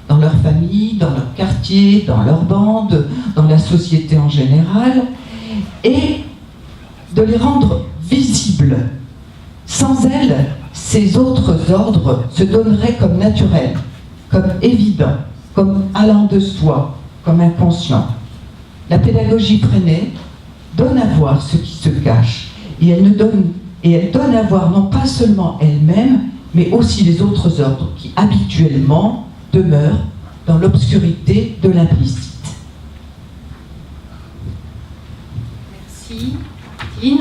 dans leur famille, dans leur quartier, dans leur bande, dans la société en général, et de les rendre visibles. Sans elles, ces autres ordres se donneraient comme naturels, comme évidents, comme allant de soi, comme inconscients. La pédagogie Freinet donne à voir ce qui se cache, et elle donne à voir non pas seulement elle-même, mais aussi les autres ordres qui habituellement demeurent dans l'obscurité de l'implicite. Merci, Tine.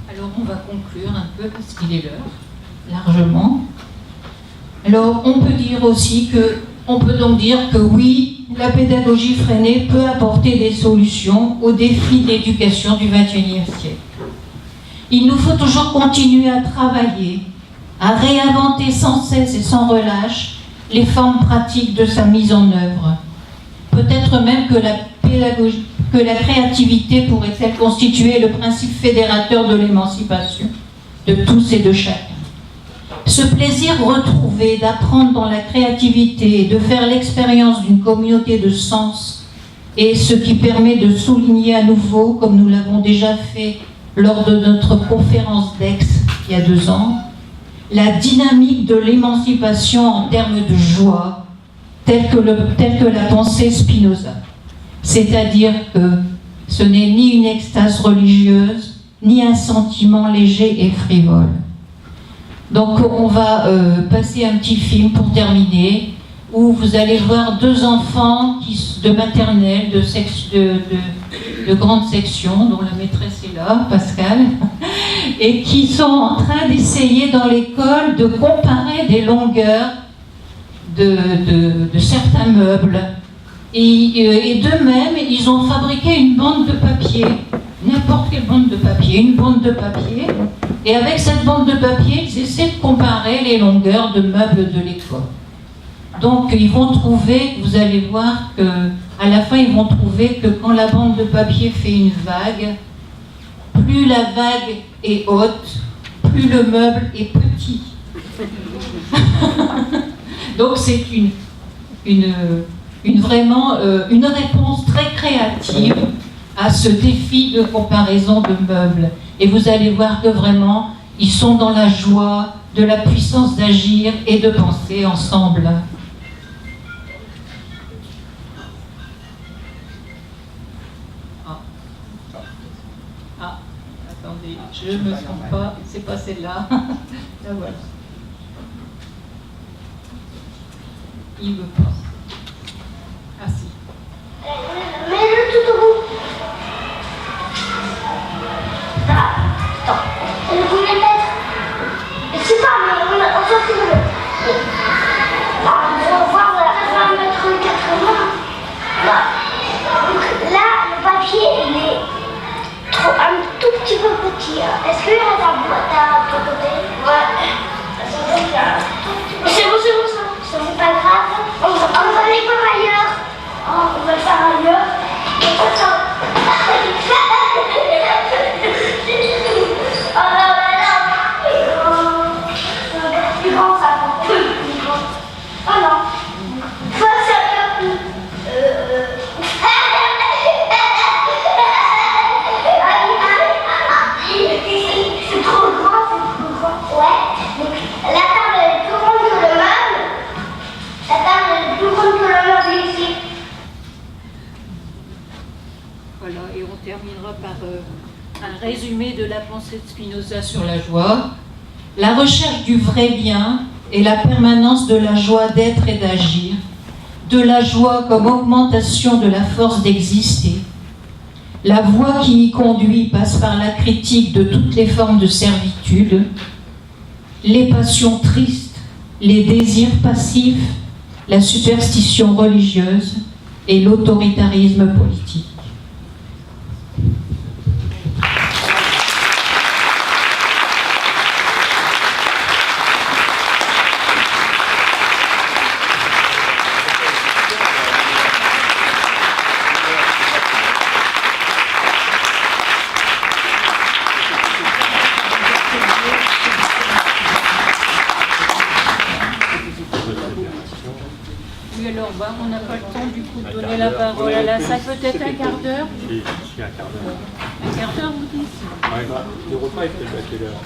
Alors on va conclure un peu parce qu'il est l'heure, largement. Alors on peut dire aussi on peut donc dire que oui, la pédagogie Freinet peut apporter des solutions aux défis d'éducation du XXIe siècle. Il nous faut toujours continuer à travailler, à réinventer sans cesse et sans relâche les formes pratiques de sa mise en œuvre. Peut-être même que la créativité pourrait-elle constituer le principe fédérateur de l'émancipation de tous et de chacun. Ce plaisir retrouvé d'apprendre dans la créativité et de faire l'expérience d'une communauté de sens est ce qui permet de souligner à nouveau, comme nous l'avons déjà fait lors de notre conférence d'Aix il y a 2 ans, la dynamique de l'émancipation en termes de joie, telle que la pensait Spinoza. C'est-à-dire que ce n'est ni une extase religieuse, ni un sentiment léger et frivole. Donc on va passer un petit film pour terminer, où vous allez voir 2 enfants de maternelle, de grande section, dont la maîtresse est là, Pascal, et qui sont en train d'essayer dans l'école de comparer des longueurs de certains meubles. Et d'eux-mêmes, ils ont fabriqué une bande de papier, n'importe quelle bande de papier, une bande de papier, et avec cette bande de papier, ils essaient de comparer les longueurs de meubles de l'école. Donc ils vont trouver, vous allez voir qu'à la fin, ils vont trouver que quand la bande de papier fait une vague, plus la vague est haute, plus le meuble est petit. Donc c'est vraiment une réponse très créative à ce défi de comparaison de meubles. Et vous allez voir que vraiment, ils sont dans la joie de la puissance d'agir et de penser ensemble. Attendez, je ne me trompe pas, c'est pas celle-là. La voilà. Il veut pas. Ah si. Mets-le tout au bout. Attends. Le combien de mètres? Je sais pas, mais on s'en fout de l'autre. On va voir à 1,80 m. Donc là, le papier, il est un tout petit peu petit. Est-ce qu'il y a ta boîte à ton côté? Voilà, et on terminera par un résumé de la pensée de Spinoza sur la joie. La recherche du vrai bien et la permanence de la joie d'être et d'agir, de la joie comme augmentation de la force d'exister. La voie qui y conduit passe par la critique de toutes les formes de servitude, les passions tristes, les désirs passifs, la superstition religieuse et l'autoritarisme politique. Oui, alors, on n'a pas le temps du coup de donner la parole à la salle, peut-être un quart d'heure. Si, un quart d'heure. Un quart d'heure, vous dites? Le repas est peut-être à quelle heure?